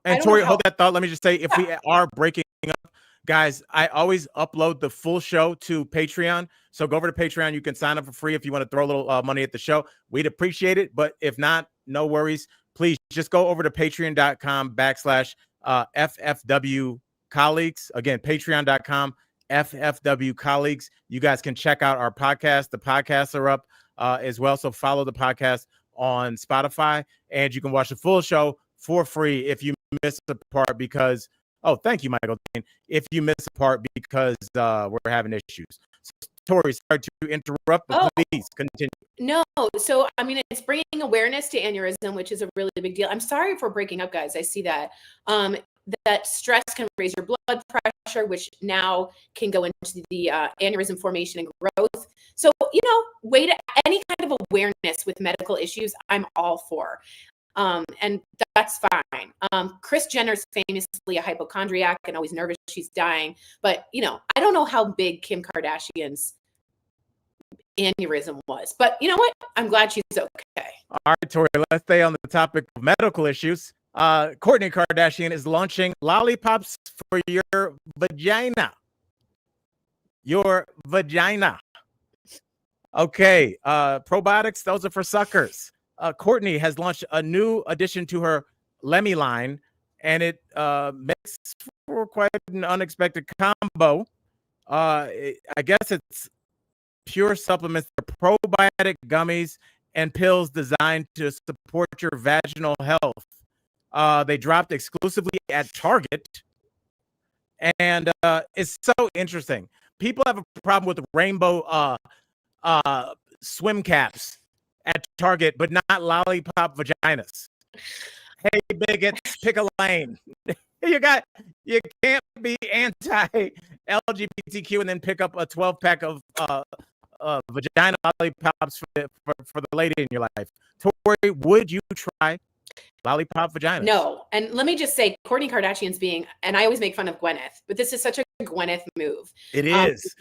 And Tori, hold that thought. Let me just say, if we are breaking up, guys, I always upload the full show to Patreon. So go over to Patreon. You can sign up for free if you want to throw a little money at the show. We'd appreciate it. But if not, no worries. Please just go over to patreon.com/FFW colleagues. Again, patreon.com FFW colleagues. You guys can check out our podcast. The podcasts are up as well. So follow the podcast on Spotify, and you can watch the full show for free if you miss a part because, thank you, Michael. If you miss a part because we're having issues. So, Tori, sorry to interrupt, but please continue. No, so I mean, it's bringing awareness to aneurysm, which is a really big deal. I'm sorry for breaking up, guys. I see that. that stress can raise your blood pressure, which now can go into the aneurysm formation and growth. So, any kind of awareness with medical issues, I'm all for. And that's fine. Kris Jenner's famously a hypochondriac and always nervous she's dying. But, I don't know how big Kim Kardashian's aneurysm was. But you know what? I'm glad she's okay. All right, Tori, let's stay on the topic of medical issues. Kourtney Kardashian is launching lollipops for your vagina. Your vagina. Okay, probiotics, those are for suckers. Kourtney has launched a new addition to her Lemmy line, and it makes for quite an unexpected combo. I guess it's pure supplements, probiotic gummies, and pills designed to support your vaginal health. They dropped exclusively at Target, and it's so interesting. People have a problem with rainbow swim caps at Target, but not lollipop vaginas. Hey, bigots, pick a lane. You can't be anti-LGBTQ and then pick up a 12-pack of vagina lollipops for the lady in your life. Tori, would you try lollipop vagina? No. And let me just say, Kourtney Kardashian's and I always make fun of Gwyneth, but this is such a Gwyneth move. It is.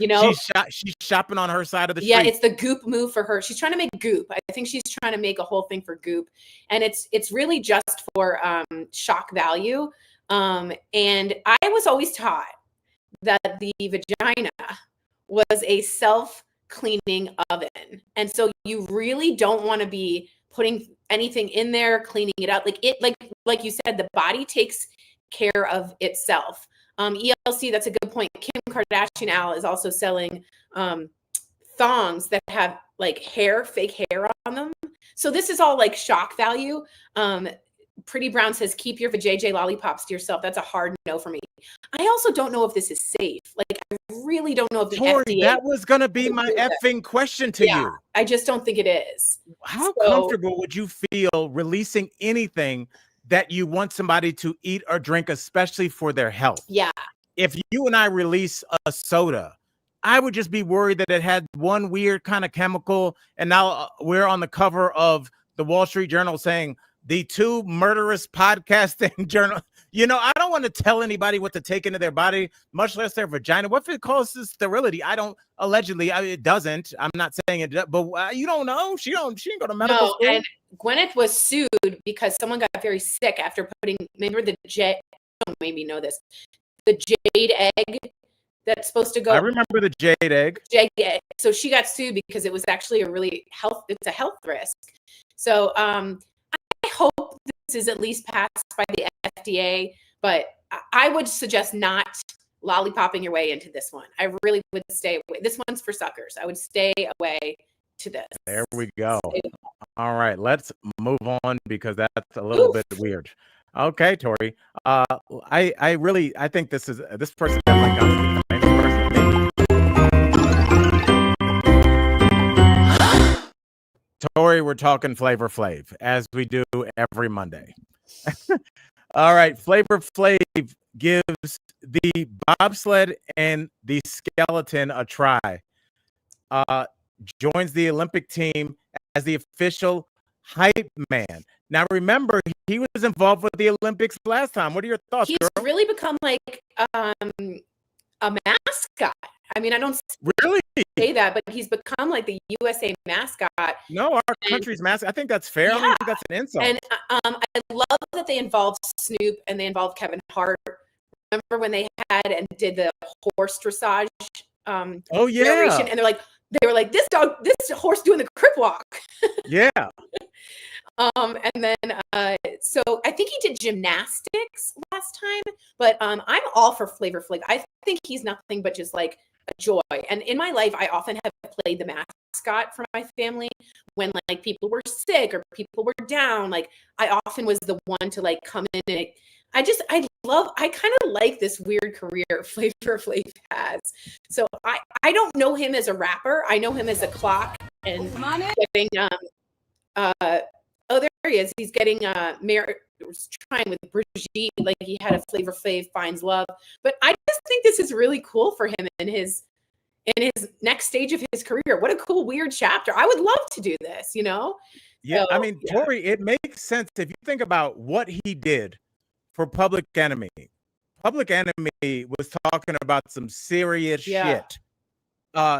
She's shopping on her side of the street. Yeah, it's the Goop move for her. She's trying to make Goop. I think she's trying to make a whole thing for Goop. And it's really just for shock value. And I was always taught that the vagina was a self-cleaning oven. And so you really don't want to be putting anything in there, cleaning it out. Like you said, the body takes care of itself. ELC, that's a good point. Kim Kardashian Al is also selling thongs that have like fake hair on them. So this is all like shock value. Pretty Brown says, keep your vajayjay lollipops to yourself. That's a hard no for me. I also don't know if this is safe. Like, I really don't know if the Tori, FDA... that was going to be my effing question to you. I just don't think it is. How comfortable would you feel releasing anything that you want somebody to eat or drink, especially for their health? Yeah. If you and I release a soda, I would just be worried that it had one weird kind of chemical. And now we're on the cover of the Wall Street Journal saying, the two murderous podcasting journal. I don't want to tell anybody what to take into their body, much less their vagina. What if it causes sterility? Allegedly, it doesn't. I'm not saying it, but you don't know. She didn't go to medical school. And Gwyneth was sued because someone got very sick after remember the jade, don't make me know this, the jade egg that's supposed to go. I remember the jade egg. Jade egg. So she got sued because it was actually it's a health risk. So, I hope this is at least passed by the FDA, but I would suggest not lollipopping your way into this one. I really would stay away. This one's for suckers. I would stay away to this. There we go. All right, let's move on because that's a little bit weird. Okay, Tori. I think this person definitely got the famous person. Tori, we're talking Flavor Flav, as we do every Monday. All right, Flavor Flav gives the bobsled and the skeleton a try. Joins the Olympic team as the official hype man. Now, remember, he was involved with the Olympics last time. What are your thoughts, He's girl? really become like a mascot. I mean, I don't really say that, but he's become like the USA mascot. No, our country's mascot. I think that's fair. Yeah. I don't think that's an insult. And I love that they involved Snoop and they involved Kevin Hart. Remember when they had and did the horse dressage? Oh yeah. Narration? And they were like, this horse doing the crip walk. Yeah. And then so I think he did gymnastics last time, but I'm all for Flavor Flav. I think he's nothing but just like a joy. And in my life, I often have played the mascot for my family when like people were sick or people were down. Like I often was the one to like come in and I kind of like this weird career Flavor Flav has. So I don't know him as a rapper. I know him as a clock and getting oh, there he is. He's getting was trying with Brigitte, like he had a Flavor Flav Finds Love. But I just think this is really cool for him in his next stage of his career. What a cool, weird chapter. I would love to do this, you know? Yeah, So, I mean, Tori, it makes sense if you think about what he did for Public Enemy. Public Enemy was talking about some serious shit.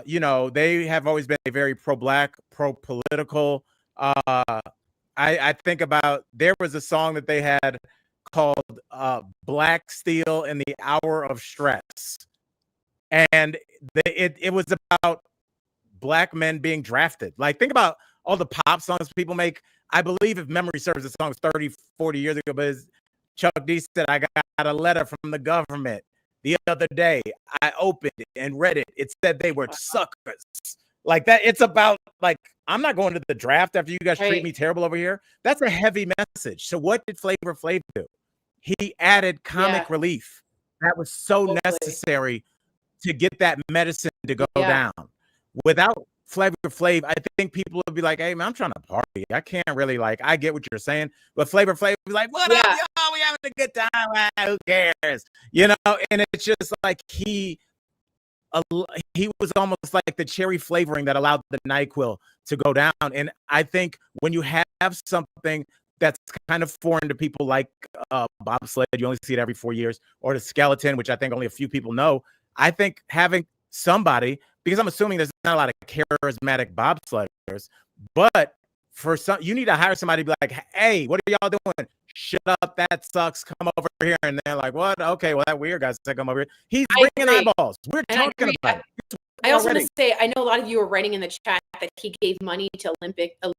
You know, they have always been very pro-black, pro-political. I think about, there was a song that they had called Black Steel in the Hour of Stress. And it was about black men being drafted. Like, think about all the pop songs people make. I believe, if memory serves, the song was 30, 40 years ago, but Chuck D said, I got a letter from the government the other day. I opened it and read it. It said they were suckers. Like that. It's about, like, I'm not going to the draft after you guys treat me terrible over here. That's a heavy message. So what did Flavor Flav do? He added comic relief. That was so necessary to get that medicine to go down. Without Flavor Flav, I think people would be like, hey, man, I'm trying to party. I can't really, like, I get what you're saying. But Flavor Flav was like, what up, y'all? We having a good time. Who cares? You know, and it's just like he was almost like the cherry flavoring that allowed the NyQuil to go down. And I think when you have something that's kind of foreign to people like bobsled, you only see it every 4 years, or the skeleton, which I think only a few people know. I think having somebody, because I'm assuming there's not a lot of charismatic bobsledders, but for some, you need to hire somebody to be like, hey, what are y'all doing? Shut up, that sucks. Come over here. And they're like, what? Okay, well, that weird guy said come over here. He's bringing eyeballs. We're talking about it. I also want to say, I know a lot of you are writing in the chat that he gave money to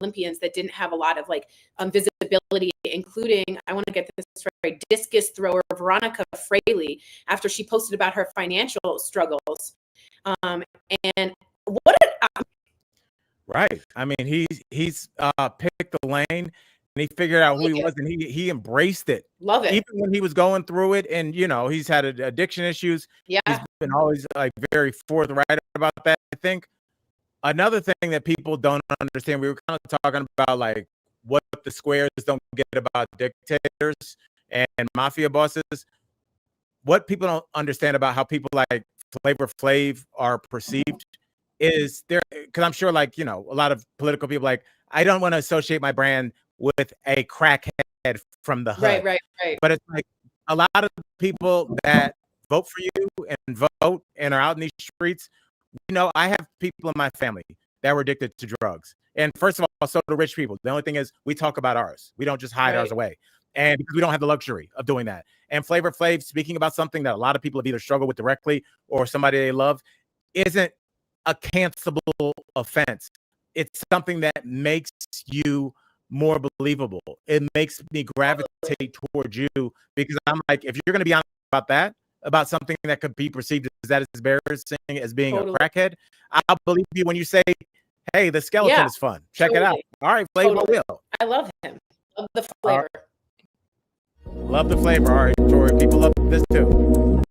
Olympians that didn't have a lot of, like, visibility, including, I want to get this right, discus thrower Veronica Fraley, after she posted about her financial struggles. And what right. I mean, he's picked the lane, and he figured out who he was, and he embraced it. Love it. Even when he was going through it, and, you know, he's had addiction issues. Yeah. He's been always, like, very forthright about that. I think another thing that people don't understand, we were kind of talking about, like, what the squares don't get about dictators and mafia bosses. What people don't understand about how people like Flavor Flav are perceived is there, because I'm sure, like, you know, a lot of political people, like, I don't want to associate my brand with a crackhead from the hood. Right. But it's like a lot of people that vote for you and vote and are out in these streets. You know, I have people in my family that were addicted to drugs. And first of all, so do rich people. The only thing is we talk about ours. We don't just hide ours away. And because we don't have the luxury of doing that. And Flavor Flav speaking about something that a lot of people have either struggled with directly or somebody they love isn't a cancelable offense. It's something that makes you more believable. It makes me gravitate towards you, because I'm like, if you're going to be honest about that, about something that could be perceived as that is embarrassing as being a crackhead, I'll believe you when you say, hey, the skeleton is fun. Check it out. All right, Flavor will. I love him. Love the flavor. Love the flavor. All right, Tori. People love this too.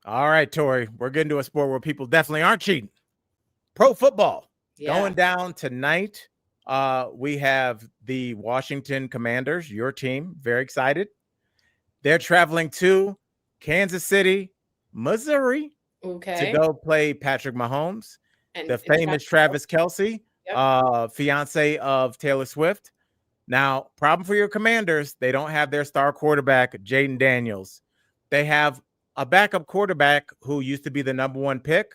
All right, Tori. We're getting to a sport where people definitely aren't cheating. Pro football. Going down tonight. We have the Washington Commanders, your team. Very excited. They're traveling to Kansas City, Missouri, to go play Patrick Mahomes, the famous Travis Kelce, fiance of Taylor Swift. Now, problem for your Commanders, they don't have their star quarterback, Jaden Daniels. They have a backup quarterback who used to be the #1 pick.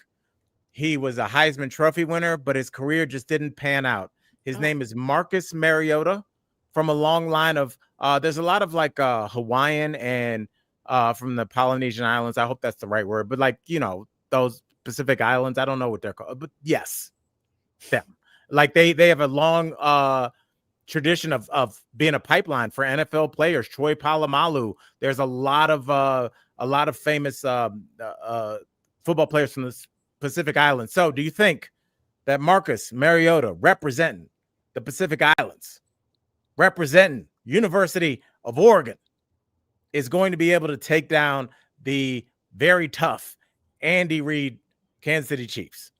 He was a Heisman Trophy winner, but his career just didn't pan out. His name is Marcus Mariota, from a long line of there's a lot of, like, Hawaiian and from the Polynesian Islands. I hope that's the right word, but, like, you know, those Pacific Islands, I don't know what they're called, but yes, them. Like, they have a long tradition of being a pipeline for NFL players. Troy Polamalu. There's a lot of famous football players from the Pacific Islands. So do you think that Marcus Mariota, representing the Pacific Islands, representing University of Oregon, is going to be able to take down the very tough Andy Reid Kansas City Chiefs.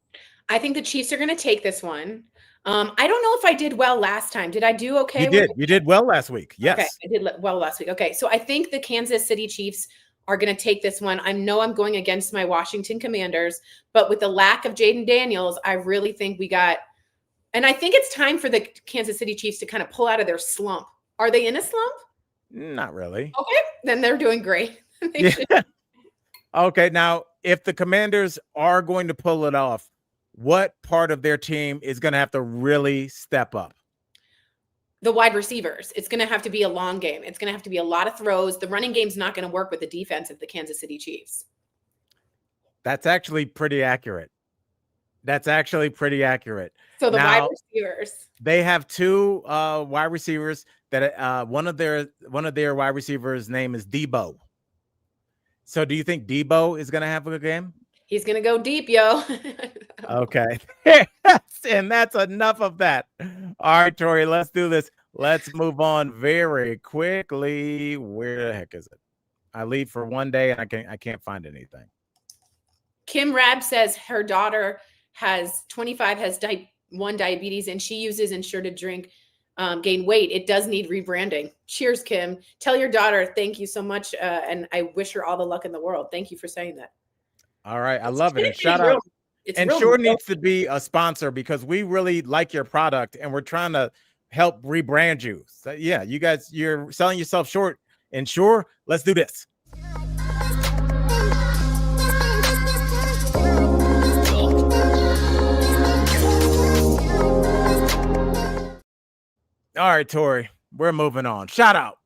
I think the Chiefs are going to take this one. I don't know if I did well last time. Did I do okay? You did well last week. Yes. Okay, I did well last week. Okay, so I think the Kansas City Chiefs are going to take this one. I know I'm going against my Washington Commanders, but with the lack of Jaden Daniels, I really think we got – and I think it's time for the Kansas City Chiefs to kind of pull out of their slump. Are they in a slump? Not really. Okay, then they're doing great. Okay, now, if the Commanders are going to pull it off, what part of their team is going to have to really step up? The wide receivers. It's going to have to be a long game. It's going to have to be a lot of throws. The running game's not going to work with the defense of the Kansas City Chiefs. That's actually pretty accurate. So the wide receivers. They have two wide receivers that one of their wide receivers' name is Debo. So do you think Debo is going to have a good game? He's going to go deep, yo. Okay. And that's enough of that. All right, Tori, let's do this. Let's move on very quickly. Where the heck is it? I leave for one day and I can't find anything. Kim Rab says her daughter has 25, has type 1 diabetes, and she uses Ensure to Drink, gain weight. It does need rebranding. Cheers, Kim. Tell your daughter thank you so much, and I wish her all the luck in the world. Thank you for saying that. All right. I love it. And shout out. Ensure needs to be a sponsor because we really like your product and we're trying to help rebrand you. So yeah, you guys, you're selling yourself short. Ensure, let's do this. All right, Tori, we're moving on. Shout out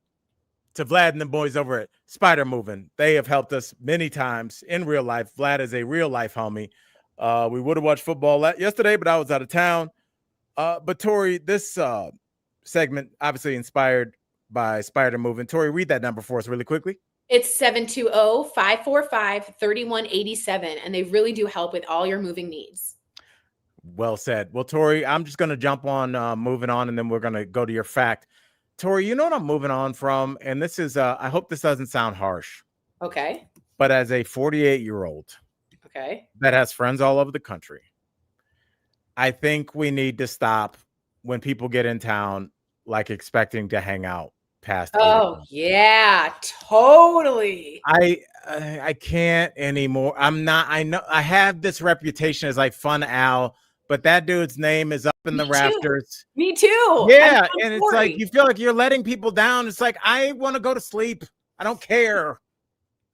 to Vlad and the boys over at Spider Moving. They have helped us many times in real life. Vlad is a real life homie. We would have watched football yesterday, but I was out of town. But Tori, this segment obviously inspired by Spider Moving. Tori, read that number for us really quickly. It's 720-545-3187, and they really do help with all your moving needs. Well said. Well, Tori, I'm just going to jump on moving on, and then we're going to go to your fact. Tori, you know what I'm moving on from? And this is, I hope this doesn't sound harsh. Okay. But as a 48-year-old that has friends all over the country, I think we need to stop when people get in town, like expecting to hang out past. Oh, yeah, totally. I can't anymore. I know I have this reputation as like Fun Al, but that dude's name is up in the rafters. Me too. Yeah. And it's like, you feel like you're letting people down. It's like, I want to go to sleep. I don't care.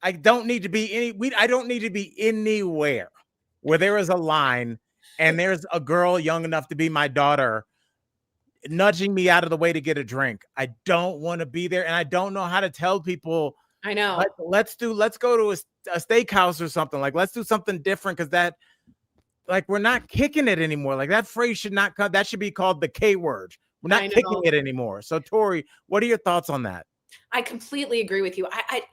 I don't need to be I don't need to be anywhere where there is a line and there's a girl young enough to be my daughter nudging me out of the way to get a drink. I don't want to be there. And I don't know how to tell people. I know. Like, let's go to a steakhouse or something. Like, let's do something different. Cause that, like, we're not kicking it anymore. Like, that phrase should not come. That should be called the K word. We're not kicking it anymore. So Tori, what are your thoughts on that? I completely agree with you. I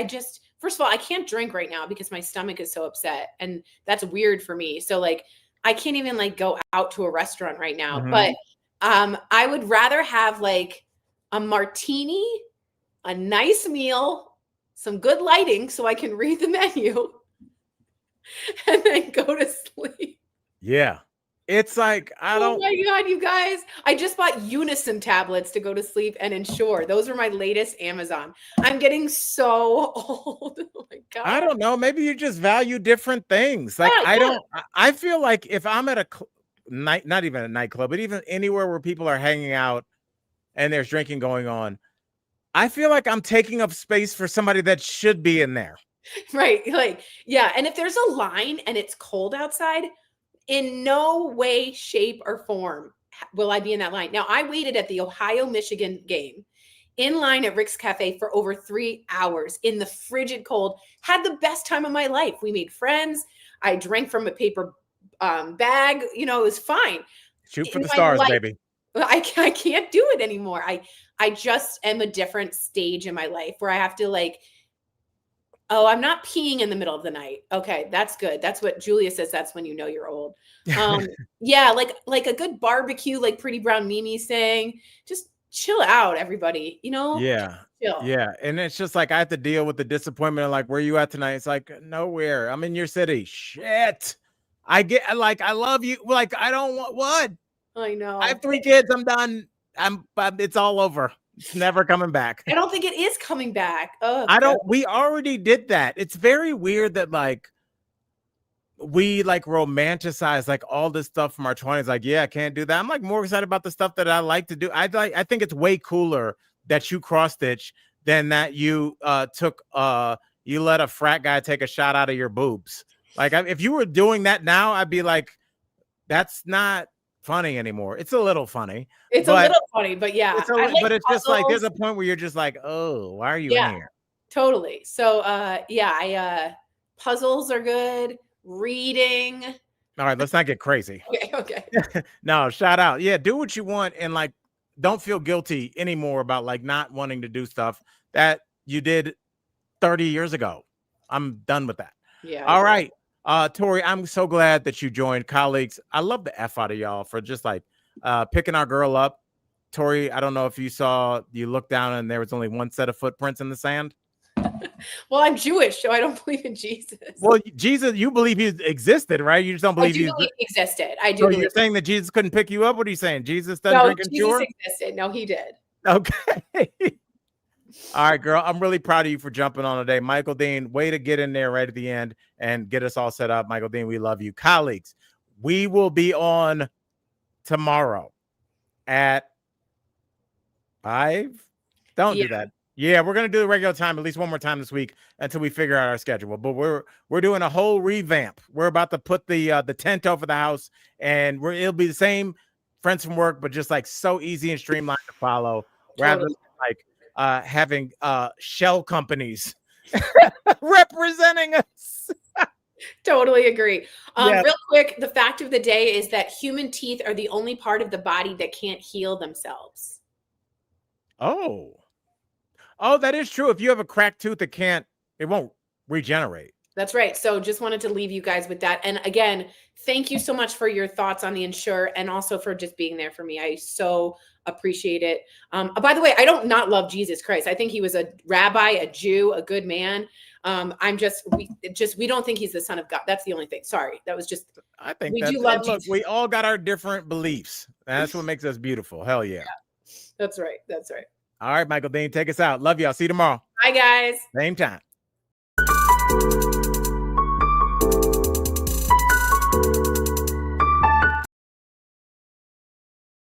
just, first of all, I can't drink right now because my stomach is so upset, and that's weird for me. So like, I can't even like go out to a restaurant right now, but I would rather have like a martini, a nice meal, some good lighting so I can read the menu, and then go to sleep. Yeah. It's like, Oh my God, you guys. I just bought Unison tablets to go to sleep and Ensure. Those are my latest Amazon. I'm getting so old. Oh my God. I don't know. Maybe you just value different things. Like, I feel like if I'm at a not even a nightclub, but even anywhere where people are hanging out and there's drinking going on, I feel like I'm taking up space for somebody that should be in there. Right. Like, yeah. And if there's a line and it's cold outside, in no way, shape, or form will I be in that line. Now, I waited at the Ohio-Michigan game in line at Rick's Cafe for over 3 hours in the frigid cold. Had the best time of my life. We made friends. I drank from a paper bag. You know, it was fine. Shoot for the stars, baby. I can't do it anymore. I just am a different stage in my life where I have to like, oh, I'm not peeing in the middle of the night. Okay, that's good. That's what Julia says. That's when you know you're old. Yeah, like a good barbecue, like Pretty Brown Mimi's saying. Just chill out, everybody. You know? Yeah. Chill. Yeah. And it's just like I have to deal with the disappointment of like, where you at tonight? It's like, nowhere. I'm in your city. Shit. I get like, I love you. Like, I don't want what? I know. I have 3 kids. I'm done. It's all over. It's never coming back. I don't think it is coming back. Oh, we already did that. It's very weird that like we like romanticize like all this stuff from our 20s. Like, yeah, I can't do that. I'm like more excited about the stuff that I like to do. I think it's way cooler that you cross stitch than that you you let a frat guy take a shot out of your boobs. Like, if you were doing that now, I'd be like, that's not funny anymore. It's a little funny. It's a little funny, but yeah. But it's just like, there's a point where you're just like, oh, why are you in here? Totally. So puzzles are good. Reading. All right, let's not get crazy. Okay. No, shout out. Yeah, do what you want and like don't feel guilty anymore about like not wanting to do stuff that you did 30 years ago. I'm done with that. Yeah. All right. Tori, I'm so glad that you joined. Colleagues, I love the F out of y'all for just like picking our girl up. Tori, I don't know if you looked down and there was only one set of footprints in the sand. Well, I'm Jewish, so I don't believe in Jesus. Well, Jesus, you believe he existed, right? You just don't believe he existed. I do. So you're saying that Jesus couldn't pick you up? What are you saying? Jesus doesn't drink and cure? Jesus existed. No, he did. Okay. All right, girl. I'm really proud of you for jumping on today. Michael Dean, way to get in there right at the end and get us all set up. Michael Dean, we love you. Colleagues, we will be on tomorrow at 5. Don't do that. Yeah, we're gonna do the regular time at least one more time this week until we figure out our schedule. But we're doing a whole revamp. We're about to put the tent over the house, and it'll be the same friends from work, but just like so easy and streamlined to follow, rather than like having shell companies representing us. Totally agree. Real quick, the fact of the day is that human teeth are the only part of the body that can't heal themselves. Oh, that is true. If you have a cracked tooth, it won't regenerate. That's right. So just wanted to leave you guys with that. And again, thank you so much for your thoughts on the Ensure and also for just being there for me. I so appreciate it. By the way, I don't not love Jesus Christ. I think he was a rabbi, a Jew, a good man. We don't think he's the son of God. That's the only thing. Sorry. That was just, I think we do love Jesus. We all got our different beliefs. That's what makes us beautiful. Hell yeah. That's right. That's right. All right, Michael Dean, take us out. Love you. I'll see you tomorrow. Bye, guys. Same time.